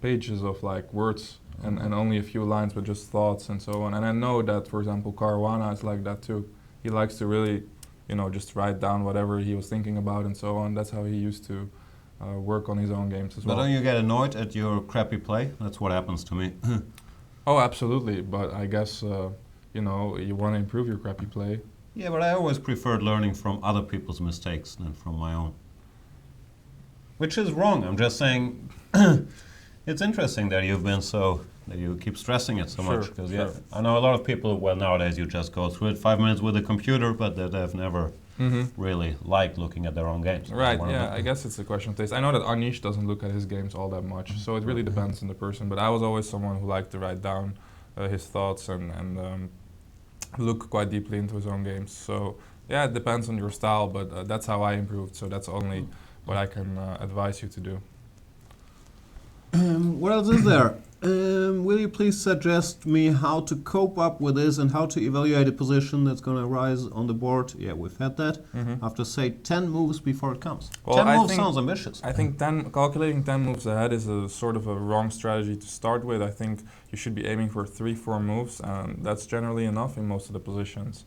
pages of like words and only a few lines with just thoughts and so on. And I know that, for example, Caruana is like that too. He likes to really, just write down whatever he was thinking about and so on. That's how he used to work on his own games as well. But don't you get annoyed at your crappy play? That's what happens to me. Oh, absolutely. But I guess, you want to improve your crappy play. Yeah, but I always preferred learning from other people's mistakes than from my own. Which is wrong. I'm just saying it's interesting that that you keep stressing it so much. Because I know a lot of people, nowadays you just go through it 5 minutes with a computer, but that they've never really liked looking at their own games. Right, I guess it's a question of taste. I know that Anish doesn't look at his games all that much, so it really depends on the person. But I was always someone who liked to write down his thoughts and look quite deeply into his own games. So yeah, it depends on your style, but that's how I improved. So that's only what I can advise you to do. What else is there? Will you please suggest me how to cope up with this and how to evaluate a position that's going to rise on the board? Yeah, we've had that. After, say, 10 moves before it comes. Well, 10 I moves think- sounds ambitious. I think calculating 10 moves ahead is a sort of a wrong strategy to start with. I think you should be aiming for 3-4 moves, and that's generally enough in most of the positions.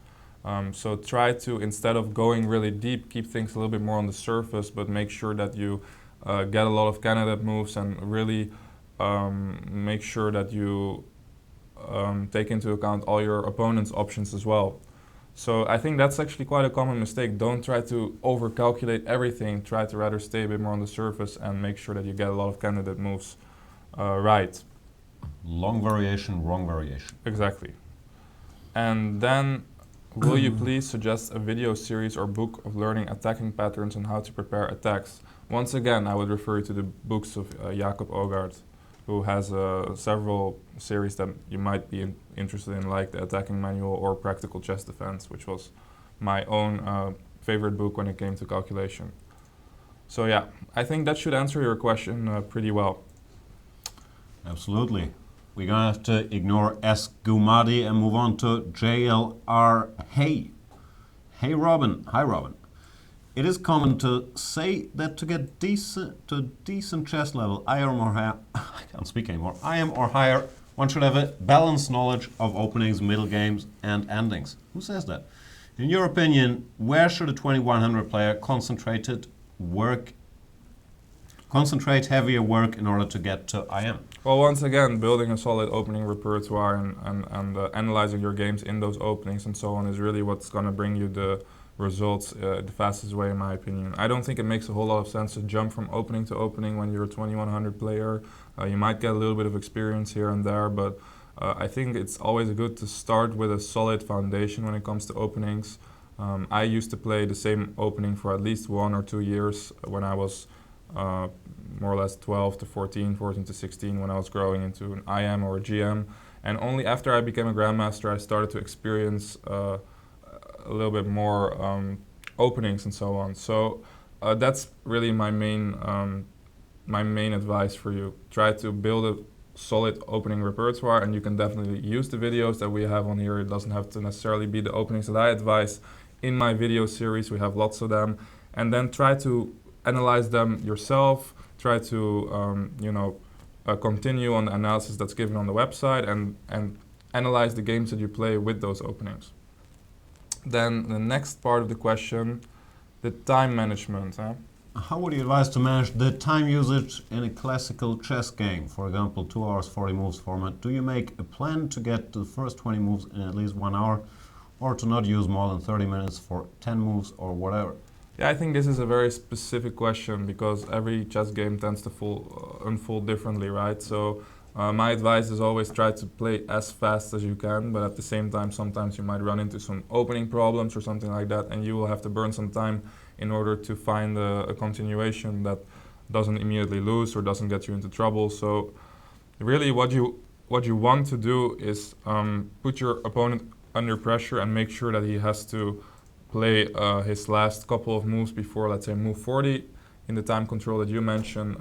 So try to, instead of going really deep, keep things a little bit more on the surface, but make sure that you get a lot of candidate moves and really make sure that you take into account all your opponent's options as well. So I think that's actually quite a common mistake. Don't try to overcalculate everything. Try to rather stay a bit more on the surface and make sure that you get a lot of candidate moves right. Long variation, wrong variation. Exactly. And then, will you please suggest a video series or book of learning attacking patterns and how to prepare attacks? Once again, I would refer you to the books of Jacob Ogaard, who has several series that you might be interested in, like the Attacking Manual or Practical Chess Defense, which was my own favorite book when it came to calculation. So yeah, I think that should answer your question pretty well. Absolutely. We're going to have to ignore S. Gumadi and move on to JLR Hey. Hey Robin. Hi Robin. It is common to say that to get decent chess level, I am or higher, I can't speak anymore, I am or higher, one should have a balanced knowledge of openings, middle games, and endings. Who says that? In your opinion, where should a 2100 player concentrate heavier work in order to get to IM? Well, once again, building a solid opening repertoire and analyzing your games in those openings and so on is really what's going to bring you the results the fastest way, in my opinion. I don't think it makes a whole lot of sense to jump from opening to opening when you're a 2100 player. You might get a little bit of experience here and there, but I think it's always good to start with a solid foundation when it comes to openings. I used to play the same opening for at least 1 or 2 years when I was more or less 12 to 14, 14 to 16, when I was growing into an IM or a GM. And only after I became a Grandmaster, I started to experience a little bit more openings and so on. So that's really my main advice for you. Try to build a solid opening repertoire, and you can definitely use the videos that we have on here. It doesn't have to necessarily be the openings that I advise in my video series. We have lots of them. And then try to analyze them yourself. Try to continue on the analysis that's given on the website and analyze the games that you play with those openings. Then the next part of the question, the time management. How would you advise to manage the time usage in a classical chess game? For example, 2 hours, 40 moves format. Do you make a plan to get to the first 20 moves in at least 1 hour, or to not use more than 30 minutes for 10 moves or whatever? Yeah, I think this is a very specific question because every chess game tends to unfold differently, right? So my advice is always try to play as fast as you can, but at the same time, sometimes you might run into some opening problems or something like that, and you will have to burn some time in order to find a continuation that doesn't immediately lose or doesn't get you into trouble. So really what you want to do is put your opponent under pressure and make sure that he has to play his last couple of moves before, let's say, move 40 in the time control that you mentioned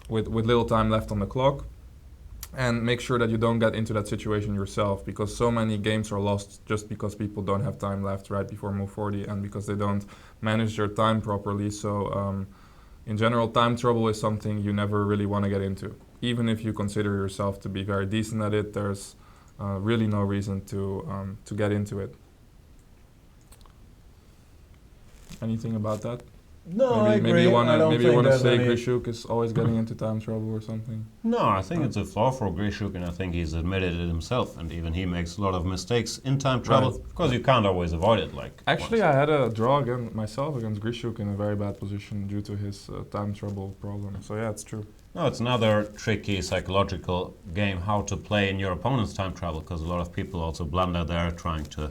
with little time left on the clock, and make sure that you don't get into that situation yourself, because so many games are lost just because people don't have time left right before move 40 and because they don't manage their time properly. So in general, time trouble is something you never really want to get into. Even if you consider yourself to be very decent at it, there's really no reason to get into it. Anything about that? No, maybe, I agree. Maybe you want to say any... Grishuk is always getting into time trouble or something? No, I think it's a flaw for Grishuk, and I think he's admitted it himself, and even he makes a lot of mistakes in time trouble, because you can't always avoid it. Actually, I had a draw myself against Grishuk in a very bad position due to his time trouble problem. So yeah, it's true. No, it's another tricky psychological game, how to play in your opponent's time trouble, because a lot of people also blunder there, trying to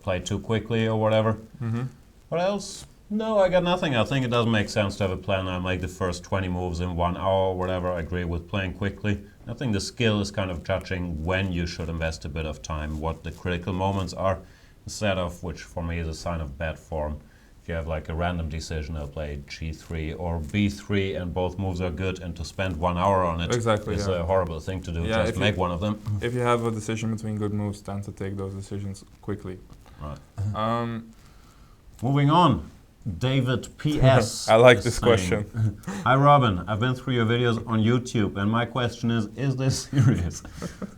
play too quickly or whatever. Mm-hmm. What else? No, I got nothing. I think it does make sense to have a plan. I make the first 20 moves in 1 hour or whatever. I agree with playing quickly. I think the skill is kind of judging when you should invest a bit of time, what the critical moments are, instead of, which for me is a sign of bad form, if you have like a random decision, I'll play G3 or B3 and both moves are good, and to spend 1 hour on it Exactly, is a horrible thing to do. Yeah, Just make one of them. If you have a decision between good moves, tend to take those decisions quickly. Right. Moving on. David P.S. I like is this saying, question. Hi Robin, I've been through your videos on YouTube and my question is this serious?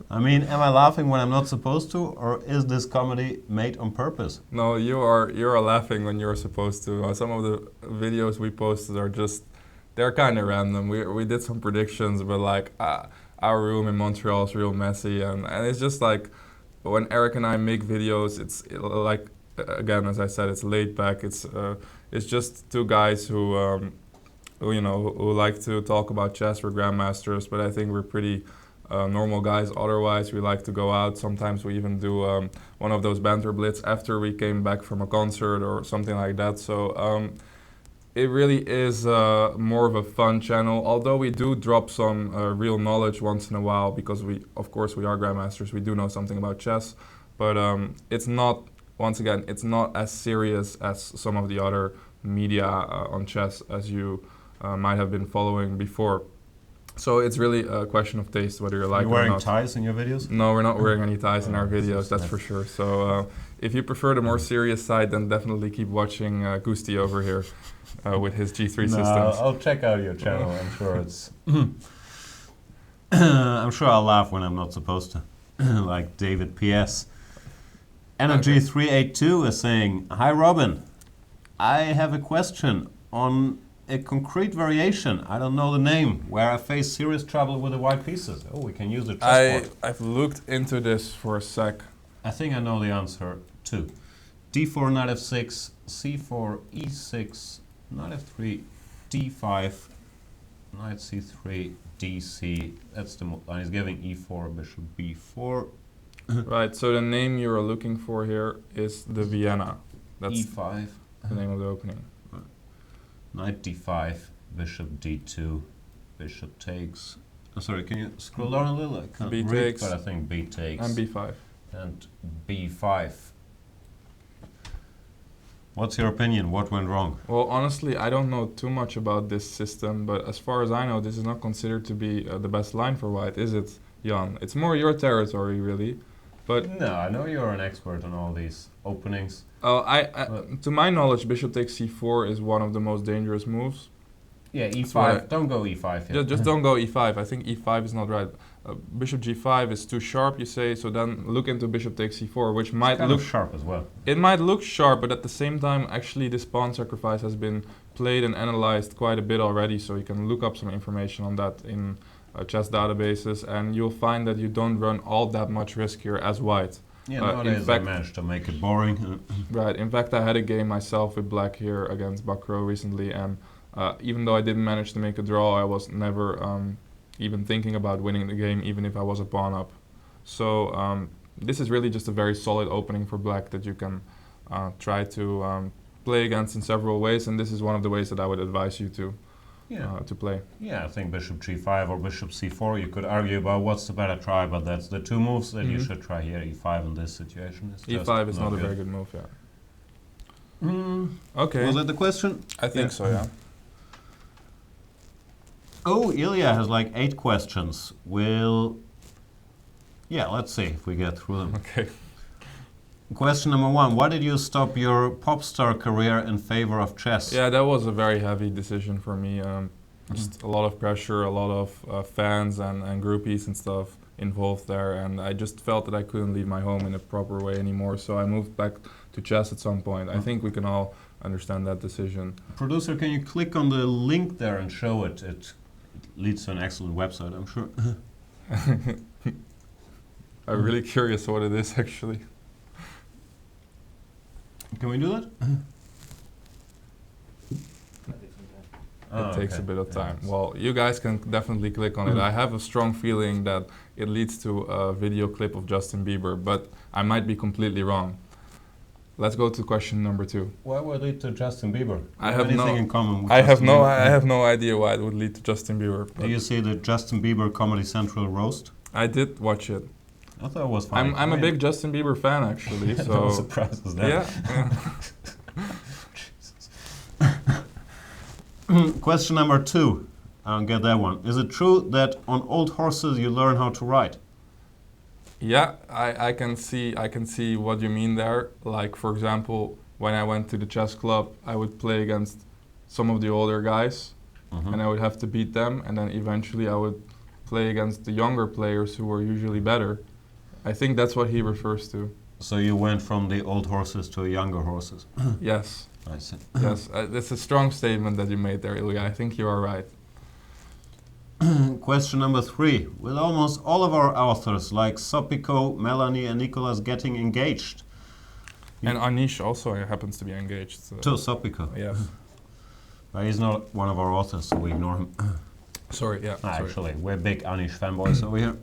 I mean, am I laughing when I'm not supposed to, or is this comedy made on purpose? No, you are laughing when you're supposed to. Some of the videos we posted are just, they're kind of random. We did some predictions, but like our room in Montreal is real messy, and it's just like when Eric and I make videos, it's like, again, as I said, it's laid back. It's just two guys who who like to talk about chess. We're grandmasters, but I think we're pretty normal guys. Otherwise, we like to go out. Sometimes we even do one of those banter blitz after we came back from a concert or something like that. So it really is more of a fun channel. Although we do drop some real knowledge once in a while, because of course, we are grandmasters. We do know something about chess, but it's not. Once again, it's not as serious as some of the other media on chess as you might have been following before. So it's really a question of taste, whether you like it or not. Are you wearing ties in your videos? No, we're not wearing any ties in our videos, that's for sure. So if you prefer the more serious side, then definitely keep watching Gusti over here with his G3 systems. I'll check out your channel. I'm sure it's... I'm sure I'll laugh when I'm not supposed to. Like David P.S. Energy382 is saying, Hi Robin, I have a question on a concrete variation, I don't know the name, where I face serious trouble with the white pieces. Oh, we can use the chessboard. I've looked into this for a sec. I think I know the answer too. D4, knight f6, c4, e6, knight f3, d5, knight c3, dc. That's the line. He's giving e4, bishop b4. Right, so the name you're looking for here is the Vienna. That's e5. the name of the opening. Knight d5, bishop d2, bishop takes. Oh, sorry, can you scroll down a little? I can't B read, takes. but I think b takes. And b5. And b5. What's your opinion? What went wrong? Well, honestly, I don't know too much about this system, but as far as I know, this is not considered to be the best line for white, is it, Jan? It's more your territory, really. But no, I know you're an expert on all these openings. To my knowledge, bishop takes c4 is one of the most dangerous moves. Yeah, e5. Don't go e5 yet. Just don't go e5. I think e5 is not right. Bishop g5 is too sharp, you say, so then look into bishop takes c4, which might look sharp as well. It might look sharp, but at the same time, actually, this pawn sacrifice has been played and analyzed quite a bit already, so you can look up some information on that in chess databases, and you'll find that you don't run all that much risk here as white. Yeah, nowadays I managed to make it boring. Right. In fact, I had a game myself with black here against Bakro recently, and even though I didn't manage to make a draw, I was never even thinking about winning the game, even if I was a pawn up. So this is really just a very solid opening for black that you can try to play against in several ways, and this is one of the ways that I would advise you to play. Yeah, I think bishop g5 or bishop c4, you could argue about what's the better try, but that's the two moves that you should try here. e5 in this situation is e5 is not a very good move, yeah. Okay. Was that the question? I think so, yeah. Oh, Ilya has like 8 questions. Let's see if we get through them. Okay. Question number 1. Why did you stop your pop star career in favor of chess? Yeah, that was a very heavy decision for me. Just a lot of pressure, a lot of fans and groupies and stuff involved there, and I just felt that I couldn't leave my home in a proper way anymore, so I moved back to chess at some point. I think we can all understand that decision. Producer, can you click on the link there and show it? It leads to an excellent website, I'm sure. I'm really curious what it is, actually. Can we do that? It takes a bit of time. Well, you guys can definitely click on it. I have a strong feeling that it leads to a video clip of Justin Bieber, but I might be completely wrong. Let's go to question number 2. Why would it lead to Justin Bieber? I have anything in common with I Justin have Bieber? I have no idea why it would lead to Justin Bieber. Do you see the Justin Bieber Comedy Central roast? I did watch it. I thought it was fun. I'm a big Justin Bieber fan, actually. So no surprises there. Yeah. Question number 2. I don't get that one. Is it true that on old horses you learn how to ride? Yeah, I can see what you mean there. Like, for example, when I went to the chess club, I would play against some of the older guys, and I would have to beat them, and then eventually I would play against the younger players who were usually better. I think that's what he refers to. So you went from the old horses to younger horses. Yes. I see. Yes, that's a strong statement that you made there, Ilya. I think you are right. Question number 3. With almost all of our authors, like Sopiko, Melanie, and Nicholas, getting engaged. And Anish also happens to be engaged. So. To Sopiko. Yes. He's not one of our authors, so we ignore him. Sorry, yeah. Sorry. Actually, we're big Anish fanboys over here.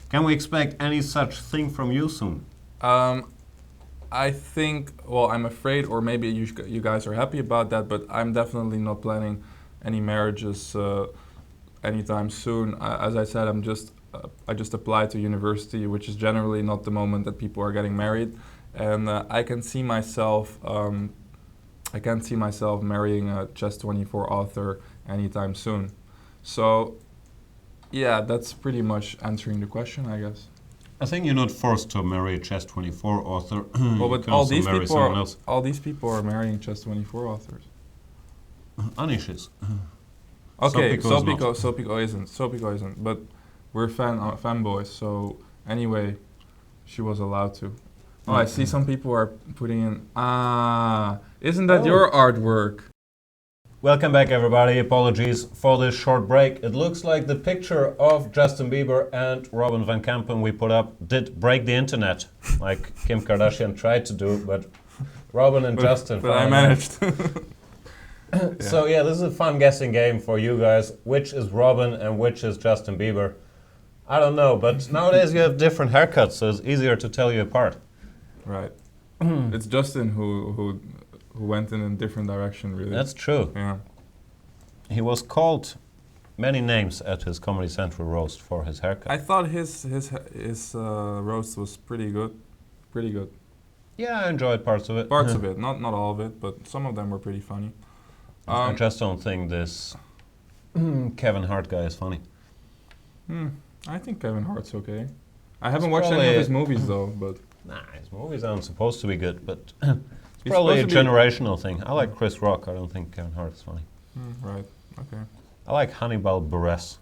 Can we expect any such thing from you soon? I think, well, I'm afraid, or maybe you guys are happy about that, but I'm definitely not planning any marriages anytime soon. As I said, I just applied to university, which is generally not the moment that people are getting married, and I can see myself. I can't see myself marrying a Chess24 author anytime soon. So, yeah, that's pretty much answering the question, I guess. I think you're not forced to marry a Chess24 author. Well, but all these people are marrying Chess24 authors. Anish is. Okay, Sopiko Sopiko isn't. But we're fanboys, so anyway, she was allowed to. Oh, I see some people are putting in. Isn't that your artwork? Welcome back, everybody. Apologies for this short break. It looks like the picture of Justin Bieber and Robin van Kampen we put up did break the internet, like Kim Kardashian tried to do, but Robin and Justin. But I managed. So yeah, this is a fun guessing game for you guys. Which is Robin and which is Justin Bieber? I don't know, but nowadays you have different haircuts, so it's easier to tell you apart. Right. It's Justin who went in a different direction, really. That's true. Yeah. He was called many names at his Comedy Central roast for his haircut. I thought his roast was pretty good. Pretty good. Yeah, I enjoyed parts of it. Parts of it, not all of it, but some of them were pretty funny. I just don't think this Kevin Hart guy is funny. I think Kevin Hart's okay. I haven't watched any of his movies though, but... Nah, his movies aren't supposed to be good, but it's probably a generational thing. I like Chris Rock, I don't think Kevin Hart is funny. Right, okay. I like Hannibal Buress.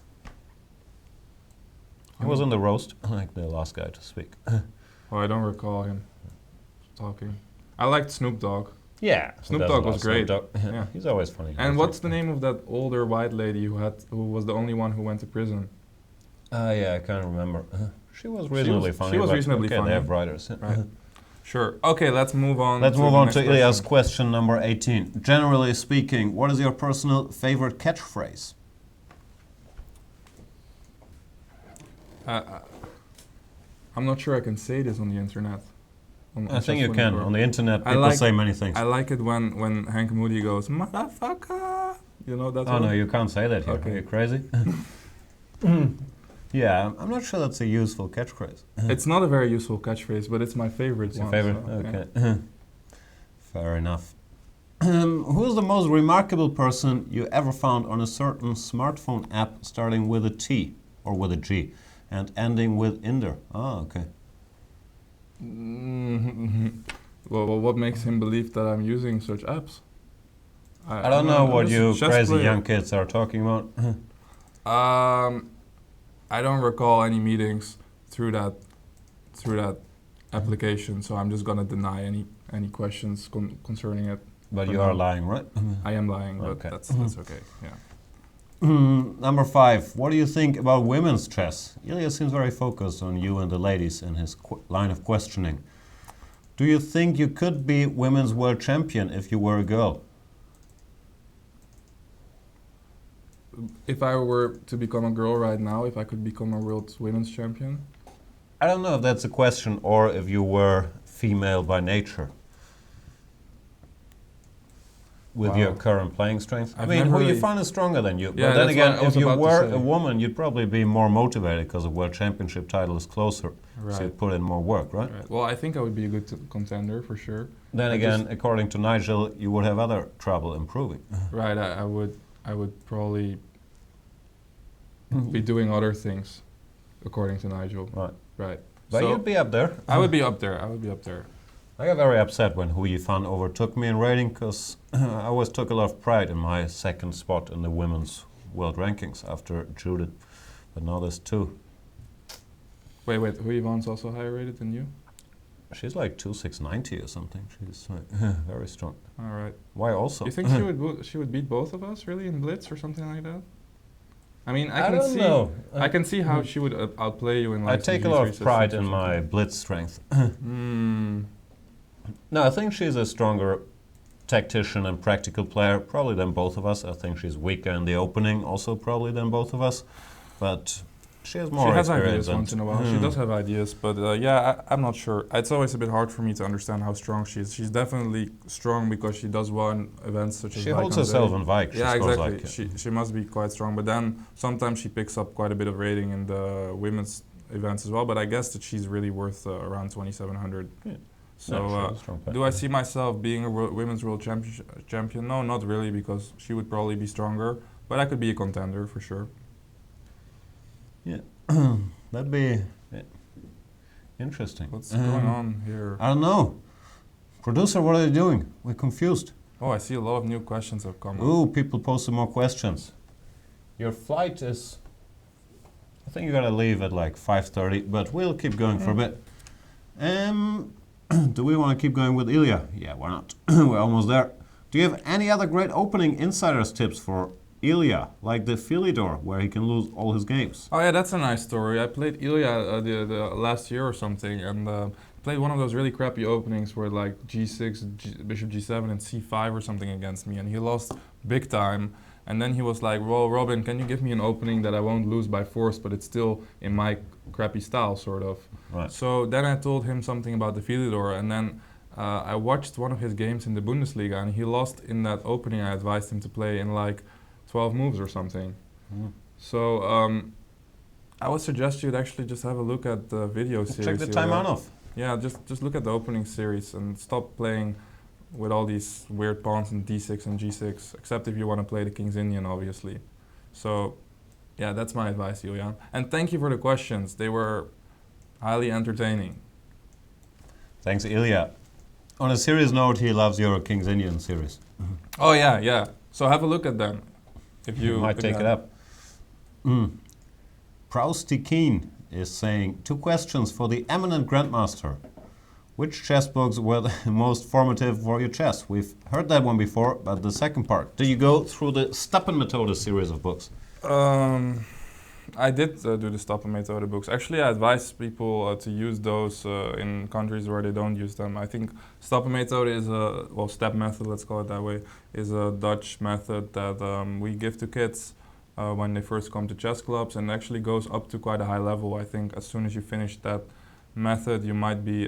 He was in the roast, like the last guy to speak. Oh, I don't recall him talking. I liked Snoop Dogg. Yeah, Snoop Dogg was great. Yeah, he's always funny. And what's the name of that older white lady who was the only one who went to prison? Yeah, I can't remember. She was reasonably funny. She was reasonably funny. They have writers. Right. Sure. Okay, let's move on. Let's move on to Ilya's question number 18. Generally speaking, what is your personal favorite catchphrase? I'm not sure I can say this on the internet. I think you can. On the internet, people say many things. I like it when Hank Moody goes, "Motherfucker!" You know that. Oh no, you can't say that here. Okay. Are you crazy? Yeah, I'm not sure that's a useful catchphrase. It's not a very useful catchphrase, but it's my favorite one. Your favorite? So, okay. Fair enough. Who's the most remarkable person you ever found on a certain smartphone app starting with a T or with a G and ending with Inder? Oh, okay. Well, what makes him believe that I'm using such apps? I don't know what you crazy young kids are talking about. I don't recall any meetings through that application, so I'm just gonna deny any questions concerning it. But you are lying, right? I am lying, but okay. that's okay. Yeah. Number 5. What do you think about women's chess? Ilya seems very focused on you and the ladies in his line of questioning. Do you think you could be women's world champion if you were a girl? If I were to become a girl right now, if I could become a world women's champion? I don't know if that's a question or if you were female by nature. With your current playing strength. I mean, who you find is stronger than you. Yeah, but then again, if you were a woman, you'd probably be more motivated because the world championship title is closer. Right. So you'd put in more work, right? Well, I think I would be a good contender for sure. Then again, according to Nigel, you would have other trouble improving. Right, I would. I would probably be doing other things, according to Nigel. Right. Right. But So you'd be up there. I would be up there. I would be up there. I got very upset when Hui Fan overtook me in rating because I always took a lot of pride in my second spot in the women's world rankings after Judith. But now there's two. Wait. Hui Van's also higher rated than you? She's like 2690 or something. She's very strong. All right. Why also? You think she would beat both of us really in blitz or something like that? I mean, I don't know. I can see how she would outplay you in like. I take a lot of pride in my blitz strength. No, I think she's a stronger tactician and practical player probably than both of us. I think she's weaker in the opening also probably than both of us. But she has more experience. She has ideas once in a while. She does have ideas, but I'm not sure. It's always a bit hard for me to understand how strong she is. She's definitely strong because she does well in events such as she holds herself in Vike. Yeah, exactly. She must be quite strong, but then sometimes she picks up quite a bit of rating in the women's events as well. But I guess that she's really worth around 2,700. Yeah. So do I see myself being a women's world champion? No, not really, because she would probably be stronger, but I could be a contender for sure. Yeah, that'd be interesting. What's going on here? I don't know. Producer, what are you doing? We're confused. Oh, I see a lot of new questions have come. Ooh, people posted more questions. Your flight is... I think you gotta leave at like 5:30, but we'll keep going for a bit. Do we want to keep going with Ilya? Yeah, why not? We're almost there. Do you have any other great opening insiders tips for Ilya, like the Philidor, where he can lose all his games? Oh yeah, that's a nice story. I played Ilya the last year or something, and played one of those really crappy openings where like G6, Bishop G7, and C5 or something against me, and he lost big time. And then he was like, well, Robin, can you give me an opening that I won't lose by force, but it's still in my crappy style, sort of. Right. So then I told him something about the Philidor, and then I watched one of his games in the Bundesliga, and he lost in that opening I advised him to play in like 12 moves or something. So I would suggest you'd actually just have a look at the video series. Check the time on off. Yeah, just look at the opening series and stop playing with all these weird pawns in D6 and G6, except if you want to play the King's Indian, obviously. So, yeah, that's my advice, Julian. And thank you for the questions. They were highly entertaining. Thanks, Ilya. On a serious note, he loves your King's Indian series. Oh, yeah. So have a look at them. If you might take it up. Prousty Keen is saying, 2 questions for the eminent Grandmaster. Which chess books were the most formative for your chess? We've heard that one before, but the second part. Did you go through the Stappenmethode series of books? I did do the Stappenmethode books. Actually, I advise people to use those in countries where they don't use them. I think Stappenmethode is step method, let's call it that way, is a Dutch method that we give to kids when they first come to chess clubs, and actually goes up to quite a high level. I think as soon as you finish that method, you might be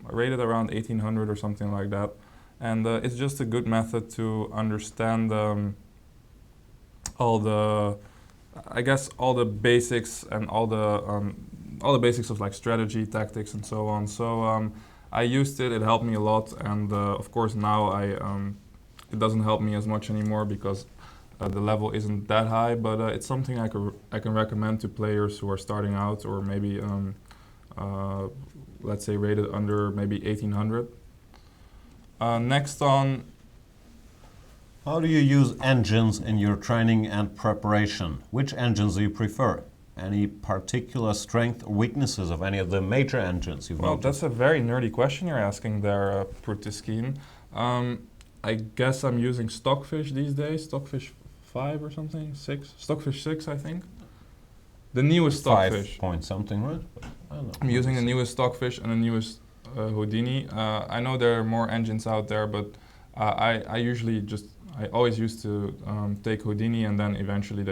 rated around 1800 or something like that, and it's just a good method to understand all the basics and all the basics of like strategy, tactics, and so on. So I used it; it helped me a lot, and of course now it doesn't help me as much anymore because the level isn't that high. But it's something I can recommend to players who are starting out, or maybe let's say rated under maybe 1800. Next on. How do you use engines in your training and preparation? Which engines do you prefer? Any particular strength or weaknesses of any of the major engines you've noticed? That's a very nerdy question you're asking there, Prutiskin. I guess I'm using Stockfish these days, Stockfish 5 or something, 6? Stockfish 6, I think. The newest Stockfish. 5 point something, right? I don't know. I'm using the newest Stockfish and the newest Houdini. I know there are more engines out there, but I always used to take Houdini, and then eventually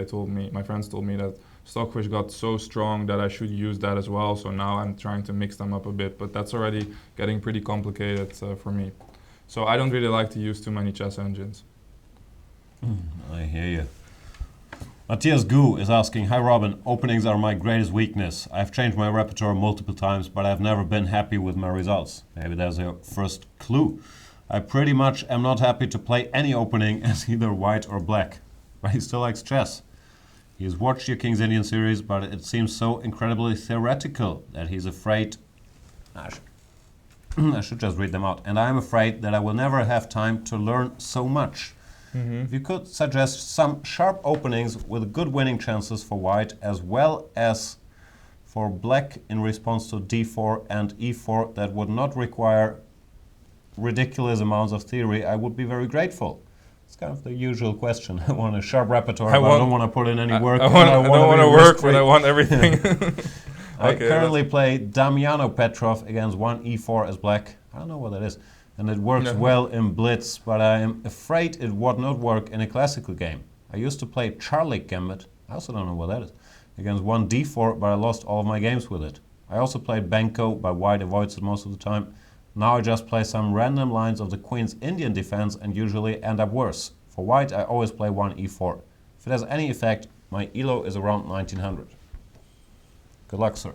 my friends told me that Stockfish got so strong that I should use that as well. So now I'm trying to mix them up a bit, but that's already getting pretty complicated for me. So I don't really like to use too many chess engines. I hear you. Matthias Gu is asking, hi Robin, openings are my greatest weakness. I've changed my repertoire multiple times, but I've never been happy with my results. Maybe there's your first clue. I pretty much am not happy to play any opening as either white or black. but he still likes chess. He's watched your King's Indian series, but it seems so incredibly theoretical that he's afraid. I should just read them out. And I'm afraid that I will never have time to learn so much. If you could suggest some sharp openings with good winning chances for white, as well as for black in response to d4 and e4 that would not require ridiculous amounts of theory, I would be very grateful. It's kind of the usual question. I want a sharp repertoire, but I don't want to put in any work. I don't want to work, but I want everything. I currently play Damiano Petrov against 1e4 as black. I don't know what that is. And it works well in blitz, but I am afraid it would not work in a classical game. I used to play Charlie Gambit. I also don't know what that is. Against 1d4, but I lost all of my games with it. I also played Benko, but white avoids it most of the time. Now I just play some random lines of the Queen's Indian defense and usually end up worse. For white, I always play 1e4. If it has any effect, my ELO is around 1900. Good luck, sir.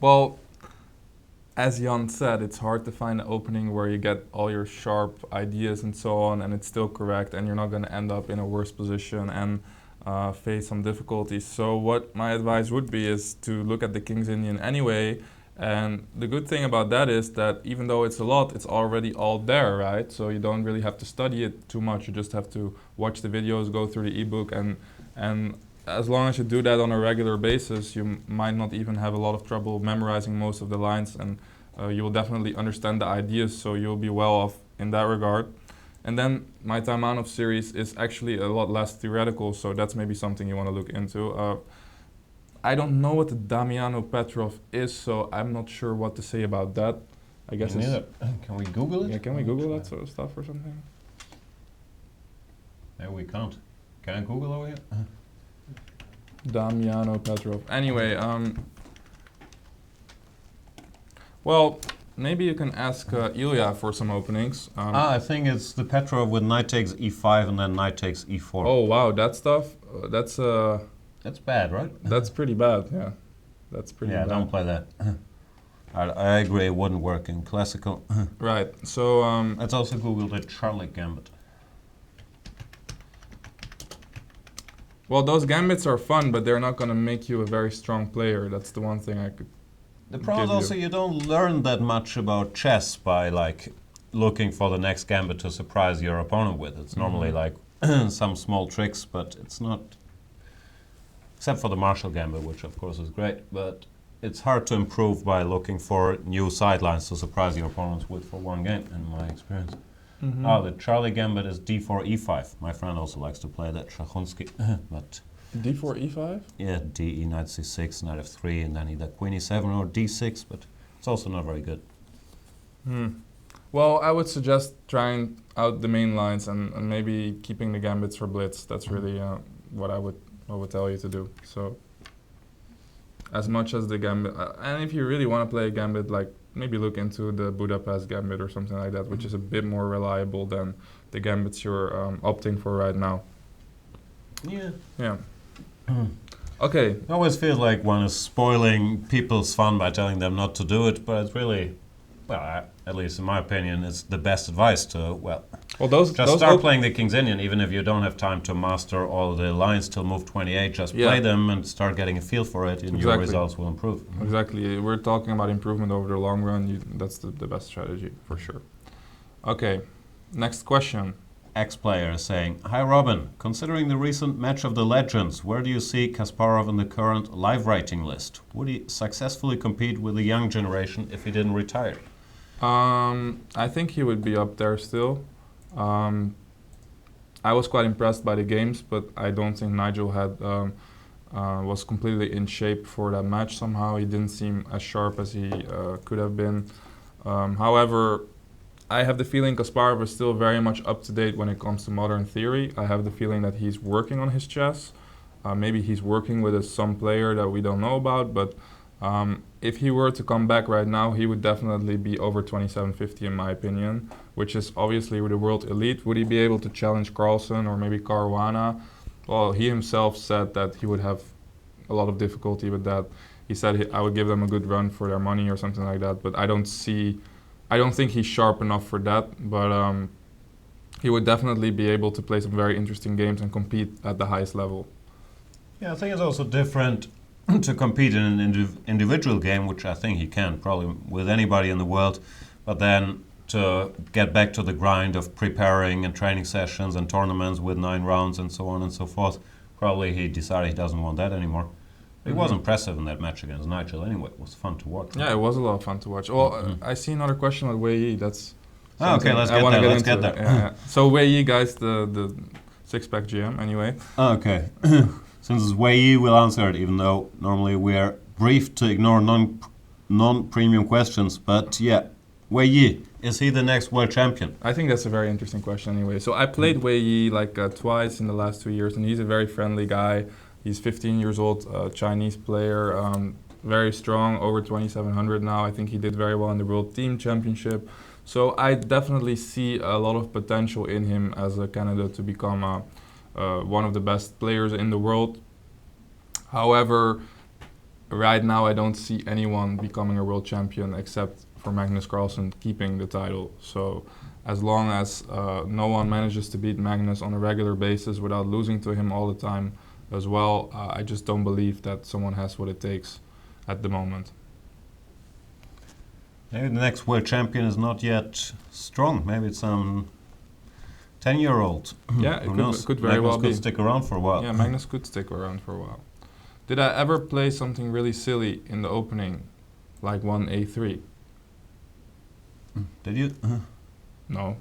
Well, as Jan said, it's hard to find an opening where you get all your sharp ideas and so on, and it's still correct, and you're not going to end up in a worse position and face some difficulties. So what my advice would be is to look at the King's Indian anyway, and the good thing about that is that even though it's a lot, it's already all there, right? So you don't really have to study it too much, you just have to watch the videos, go through the ebook, and as long as you do that on a regular basis, you might not even have a lot of trouble memorizing most of the lines, and you will definitely understand the ideas, so you'll be well off in that regard. And then my Taimanov series is actually a lot less theoretical, so that's maybe something you want to look into. I don't know what the Damiano Petrov is, so I'm not sure what to say about that. I guess Me neither. Can we Google it? Yeah, can we Google that sort of stuff or something? No, we can't. Can I Google over here? Damiano Petrov. Anyway, well, maybe you can ask Ilya for some openings. I think it's the Petrov with knight takes e5 and then knight takes e4. Oh wow, that stuff. That's bad, right? That's pretty bad. Yeah, that's pretty bad. Yeah, don't play that. I agree, it wouldn't work in classical. Right. So let's also Google the Charlie Gambit. Well, those gambits are fun, but they're not going to make you a very strong player. That's the one thing I could. The problem is also you don't learn that much about chess by like looking for the next gambit to surprise your opponent with. It's normally like some small tricks, but it's not. Except for the Marshall gambit, which of course is great, but it's hard to improve by looking for new sidelines to surprise your opponents with for one game, in my experience. Oh, the Charlie Gambit is d4, e5. My friend also likes to play that, Shachunsky. But d4, e5? yeah, de, knight c6, knight f3, and then either queen e7 or d6, but it's also not very good. Well, I would suggest trying out the main lines and maybe keeping the gambits for blitz. That's really what I would tell you to do. So, as much as the gambit, and if you really want to play a gambit, like maybe look into the Budapest gambit or something like that, which is a bit more reliable than the gambits you're opting for right now. Yeah. Yeah. Okay. It always feels like one is spoiling people's fun by telling them not to do it, but it's really, well, at least in my opinion, it's the best advice to, those start playing the King's Indian, even if you don't have time to master all the lines till move 28, just play them and start getting a feel for it, and your results will improve. Exactly. We're talking about improvement over the long run. That's the best strategy, for sure. Okay, next question. Ex-player is saying, "Hi Robin, considering the recent match of the legends, where do you see Kasparov in the current live rating list? Would he successfully compete with the young generation if he didn't retire?" I think he would be up there still. I was quite impressed by the games, but I don't think Nigel was completely in shape for that match somehow. He didn't seem as sharp as he could have been. However, I have the feeling Kasparov is still very much up to date when it comes to modern theory. I have the feeling that he's working on his chess. Maybe he's working with some player that we don't know about, but if he were to come back right now, he would definitely be over 2750 in my opinion, which is obviously with the world elite. Would he be able to challenge Carlsen or maybe Caruana? Well, he himself said that he would have a lot of difficulty with that. He said I would give them a good run for their money or something like that, but I don't think he's sharp enough for that. But he would definitely be able to play some very interesting games and compete at the highest level. Yeah, I think it's also different to compete in an individual game, which I think he can probably with anybody in the world, but then to get back to the grind of preparing and training sessions and tournaments with 9 rounds and so on and so forth, probably he decided he doesn't want that anymore. It was impressive in that match against Nigel anyway. It was fun to watch. Yeah, it was a lot of fun to watch. Well, I see another question on Wei Yi. That's okay, let's get there. Yeah. So Wei Yi, guys, the six-pack GM anyway. Okay. Since it's Wei Yi, we'll answer it, even though normally we're briefed to ignore non-premium questions. But yeah, Wei Yi, is he the next world champion? I think that's a very interesting question anyway. So I played Wei Yi like twice in the last 2 years, and he's a very friendly guy. He's 15 years old, Chinese player, very strong, over 2,700 now. I think he did very well in the World Team Championship. So I definitely see a lot of potential in him as a candidate to become one of the best players in the world. However, right now I don't see anyone becoming a world champion except for Magnus Carlsen keeping the title. So as long as no one manages to beat Magnus on a regular basis without losing to him all the time as well, I just don't believe that someone has what it takes at the moment. Maybe the next world champion is not yet strong. Maybe it's some 10-year-old. Yeah, it could very well be. Magnus could stick around for a while. Yeah, Magnus could stick around for a while. Did I ever play something really silly in the opening, like 1A3? Did you? No.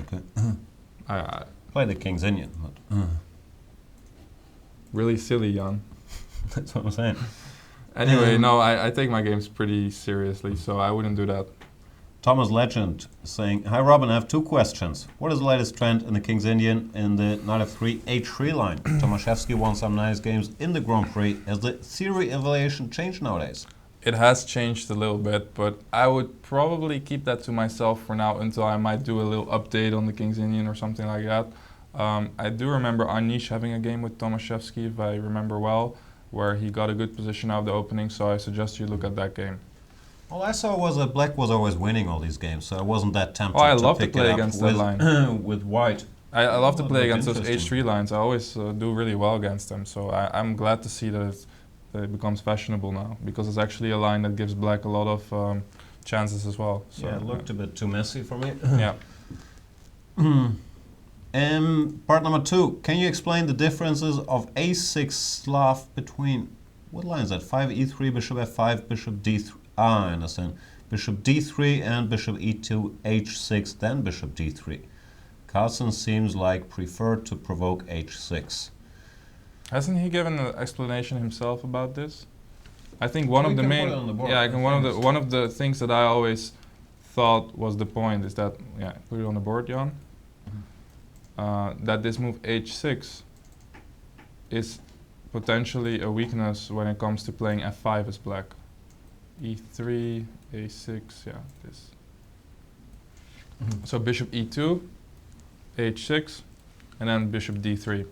Okay. I Play the King's Indian. But, really silly, Jan. that's what I'm saying. Anyway, no, I take my games pretty seriously, so I wouldn't do that. Thomas Legend saying, "Hi Robin, I have 2 questions. What is the latest trend in the King's Indian in the Knight f3 H3 line? Tomaszewski won some nice games in the Grand Prix. Has the theory evaluation changed nowadays?" It has changed a little bit, but I would probably keep that to myself for now until I might do a little update on the King's Indian or something like that. I do remember Anish having a game with Tomaszewski, if I remember well, where he got a good position out of the opening, so I suggest you look at that game. All I saw was that Black was always winning all these games, so I wasn't that tempted I to love to pick play it up against with, that line. with White. I love to Oh, play look against those interesting. H3 lines. I always do really well against them, so I'm glad to see that it becomes fashionable now, because it's actually a line that gives Black a lot of chances as well. So, Yeah, it looked a bit too messy for me. yeah. Part number 2. Can you explain the differences of A6 Slav between, what line is that? 5E3, Bishop F5, Bishop D3. Ah, I understand. Bishop D3 and Bishop E2, H6, then Bishop D3. Carlsen seems like preferred to provoke H6. Hasn't he given an explanation himself about this? I think one of the main, one of the things that I always thought was the point is that, yeah, put it on the board, Jan. That this move H6 is potentially a weakness when it comes to playing F5 as Black. E3, A6, yeah, this. So Bishop E2, H6, and then Bishop D3.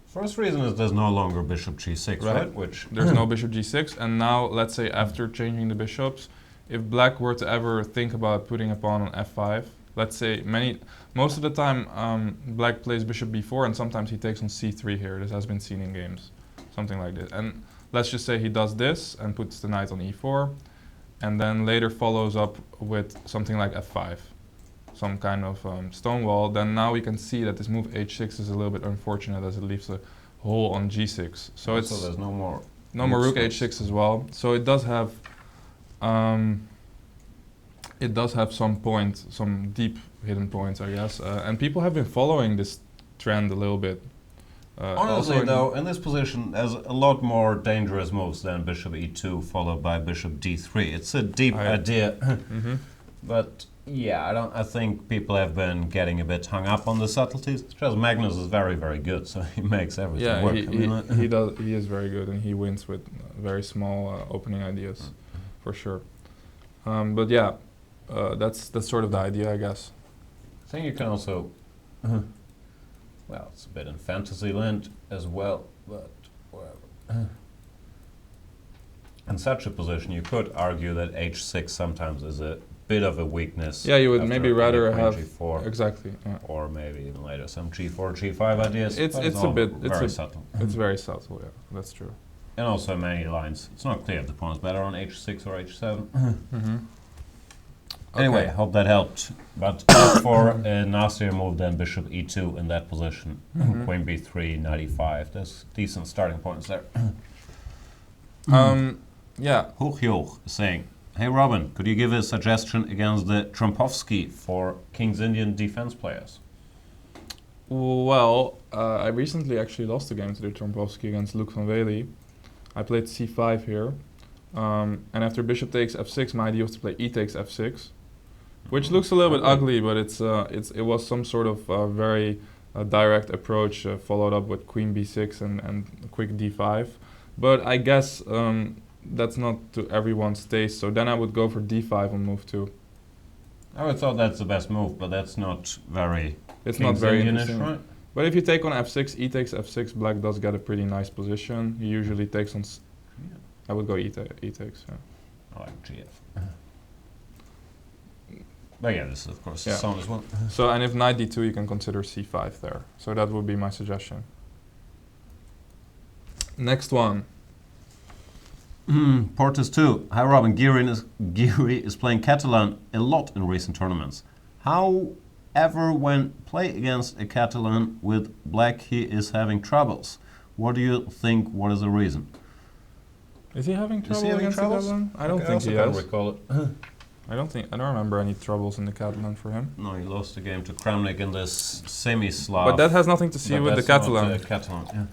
First reason is there's no longer Bishop G6, right? Which there's no Bishop G6, and now let's say after changing the bishops, if Black were to ever think about putting a pawn on F5, let's say most of the time Black plays Bishop B4, and sometimes he takes on C3 here. This has been seen in games, something like this. And let's just say he does this and puts the knight on E4, and then later follows up with something like F5, some kind of stonewall. Then now we can see that this move H6 is a little bit unfortunate as it leaves a hole on G6. So it's there's no more Rook H6 as well. So it does have some deep hidden points, I guess. And people have been following this trend a little bit. Honestly, though, in this position, there's a lot more dangerous moves than Bishop E2 followed by Bishop D3. It's a deep idea, but yeah, I think people have been getting a bit hung up on the subtleties. It's just Magnus is very, very good, so he makes everything work. He does. He is very good, and he wins with very small opening ideas, for sure. But yeah, that's sort of the idea, I guess. I think you can also. Well, it's a bit in fantasy land as well, but whatever. In such a position, you could argue that H6 sometimes is a bit of a weakness. Yeah, you would after maybe any rather queen have G4, exactly. Yeah. or maybe even later some G4, G5 ideas. It's but a all bit very subtle. It's very subtle. Yeah, that's true. And also many lines. It's not clear if the pawn is better on H6 or H7. Mm-hmm. Anyway, hope that helped. But for a nastier move than Bishop E2 in that position, Queen B3, Knight E5. There's decent starting points there. Yeah. Hoch is saying, hey Robin, could you give a suggestion against the Trompovsky for King's Indian defense players? Well, I recently actually lost a game to the Trompovsky against Luc van Wely. I played C5 here. And after bishop takes f6, my idea was to play e takes f6, which looks a little bit ugly, but it was some sort of very direct approach followed up with queen b6 and quick d5. But I guess that's not to everyone's taste, so then I would go for d5 on move 2. I would thought that's the best move, but that's not very. It's not very interesting. Right? But if you take on f6, e takes f6, black does get a pretty nice position. He usually takes on. I would go e takes. Yeah. I like GF. But yeah, this is of course Yeah. sound as well. So, and if knight d2, you can consider c5 there. So that would be my suggestion. Next one. Portis 2. Hi Robin, Giri is playing Catalan a lot in recent tournaments. However, when play against a Catalan with black, he is having troubles. What do you think? What is the reason? Is he having trouble having against troubles? the Catalan? I don't Okay, think also he can't has. recall it. I don't remember any troubles in the Catalan for him. No, he lost the game to Kramnik in this semi-Slav. But that has nothing to see But with the that's not, Catalan. Catalan, yeah.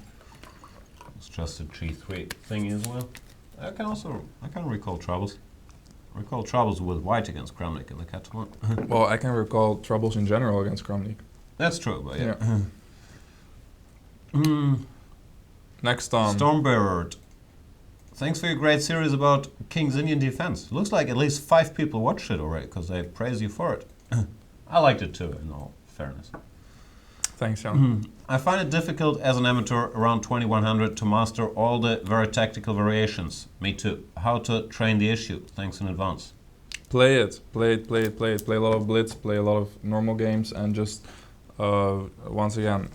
It's just a G3 thing as well. I can recall troubles. Recall troubles with white against Kramnik in the Catalan. Well, I can recall troubles in general against Kramnik. That's true, but yeah. Next on. Stormbird. Thanks for your great series about King's Indian defense. Looks like at least 5 people watched it already because they praise you for it. I liked it too, in all fairness. Thanks, Jan. I find it difficult as an amateur around 2100 to master all the very tactical variations. Me too. How to train the issue? Thanks in advance. Play it. Play a lot of blitz, play a lot of normal games, and just, once again,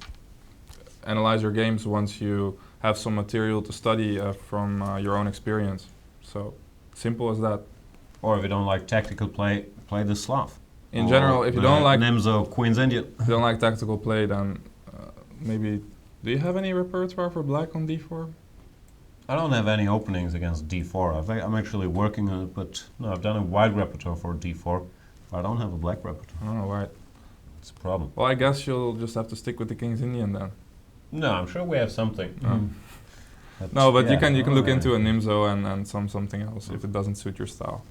analyze your games once you have some material to study from your own experience. So, simple as that. Or if you don't like tactical play, play the Slav. In general, if you don't like Nemzo, Queen's Indian. if you don't like tactical play, then maybe. Do you have any repertoire for black on d4? I don't have any openings against d4. I'm actually working on it, but no, I've done a wide repertoire for d4. But I don't have a black repertoire. Oh, right. It's a problem. Well, I guess you'll just have to stick with the King's Indian then. No, I'm sure we have something. No, but yeah, you can look into a Nimzo and something else if it doesn't suit your style.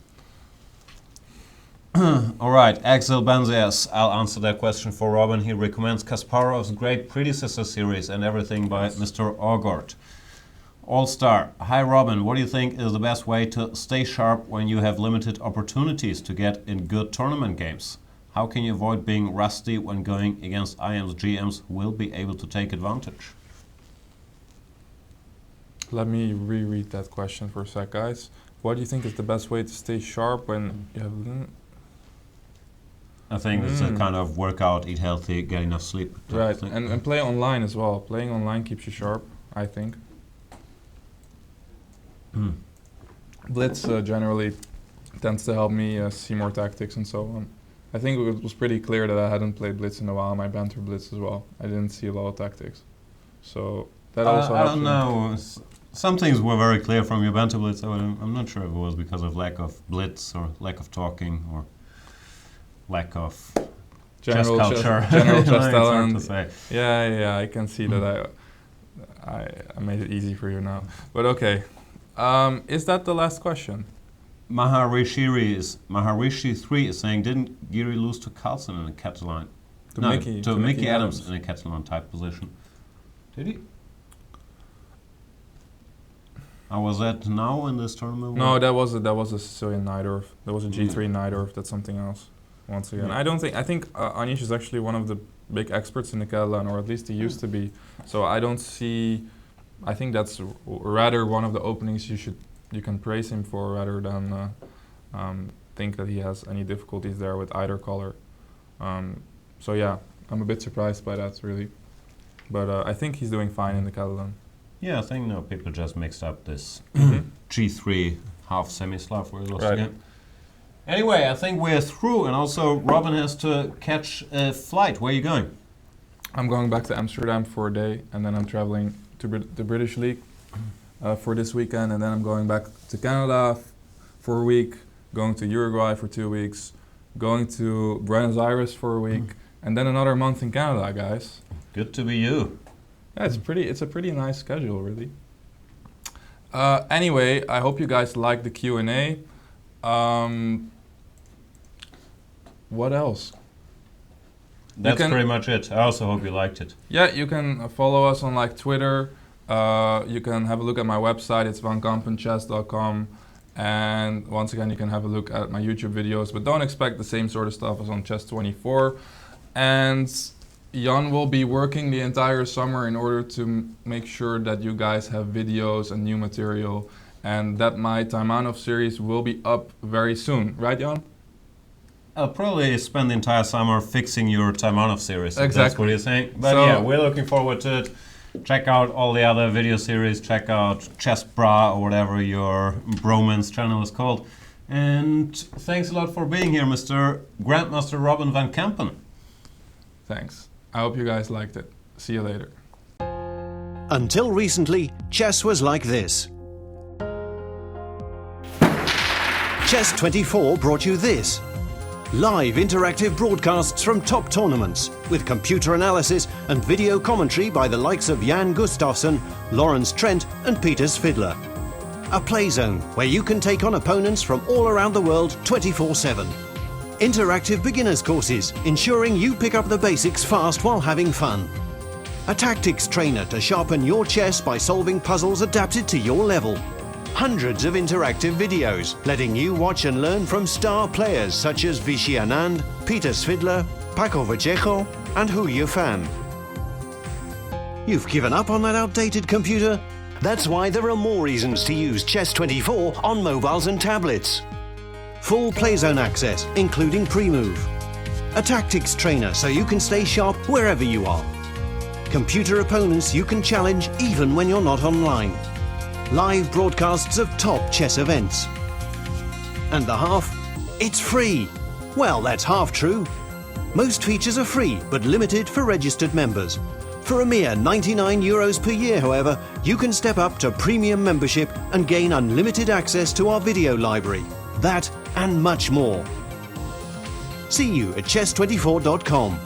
All right, Axel Banzias. I'll answer that question for Robin. He recommends Kasparov's great predecessor series and everything by Mr. Augurt. All-Star. Hi Robin, what do you think is the best way to stay sharp when you have limited opportunities to get in good tournament games? How can you avoid being rusty when going against IMs, GMs who will be able to take advantage? Let me reread that question for a sec, guys. What do you think is the best way to stay sharp when you have... I think it's a kind of workout, eat healthy, get enough sleep. Right, and play online as well. Playing online keeps you sharp, I think. Blitz generally tends to help me see more tactics and so on. I think it was pretty clear that I hadn't played Blitz in a while. My banter Blitz as well. I didn't see a lot of tactics. So that also I helps don't me. know. Some things were very clear from your banter Blitz. I'm not sure if it was because of lack of Blitz or lack of talking or lack of chess culture. General chess It's hard talent. to say. Yeah, I can see that I made it easy for you now. But okay. Is that the last question? Maharishi 3 is saying, didn't Giri lose to Carlsen in a Catalan? To Mickey Adams in a Catalan type position. Did he? Was that now in this tournament? No, that was a Sicilian Najdorf. That was a G3 Najdorf. That's something else. Once again, I think Anish is actually one of the big experts in the Catalan, or at least he used to be. So I don't see. I think that's rather one of the openings you can praise him for rather than think that he has any difficulties there with either color. So yeah, I'm a bit surprised by that, really. But I think he's doing fine in the Catalan. Yeah, I think no, people just mixed up this G3 half semi-Slav where he lost again. Anyway, I think we're through, and also Robin has to catch a flight. Where are you going? I'm going back to Amsterdam for a day, and then I'm traveling to the British League for this weekend, and then I'm going back to Canada for a week, going to Uruguay for 2 weeks, going to Buenos Aires for a week, and then another month in Canada, guys. Good to be you. Yeah, it's a pretty nice schedule, really. Anyway, I hope you guys liked the Q&A. What else? That's pretty much it. I also hope you liked it. Yeah, you can follow us on like Twitter. You can have a look at my website. It's vankampenchess.com. And once again, you can have a look at my YouTube videos. But don't expect the same sort of stuff as on Chess24. And Jan will be working the entire summer in order to make sure that you guys have videos and new material. And that my Taimanov series will be up very soon. Right, Jan? I'll probably spend the entire summer fixing your Taimanov series. Exactly. That's what you're saying. But So, yeah, we're looking forward to it. Check out all the other video series. Check out Chess Bra or whatever your bromance channel is called. And thanks a lot for being here, Mr. Grandmaster Robin van Kampen. Thanks. I hope you guys liked it. See you later. Until recently, chess was like this. Chess24 brought you this. Live interactive broadcasts from top tournaments with computer analysis and video commentary by the likes of Jan Gustafsson, Lawrence Trent and Peter Svidler. A play zone where you can take on opponents from all around the world 24/7. Interactive beginners courses ensuring you pick up the basics fast while having fun. A tactics trainer to sharpen your chess by solving puzzles adapted to your level. Hundreds of interactive videos letting you watch and learn from star players such as Vishy Anand, Peter Svidler, Paco Vallejo and Hu Yifan. You've given up on that outdated computer? That's why there are more reasons to use Chess24 on mobiles and tablets. Full playzone access, including pre-move. A tactics trainer so you can stay sharp wherever you are. Computer opponents you can challenge even when you're not online. Live broadcasts of top chess events. And the half? It's free. Well, that's half true. Most features are free, but limited for registered members. For a mere €99 per year, however, you can step up to premium membership and gain unlimited access to our video library. That and much more. See you at chess24.com.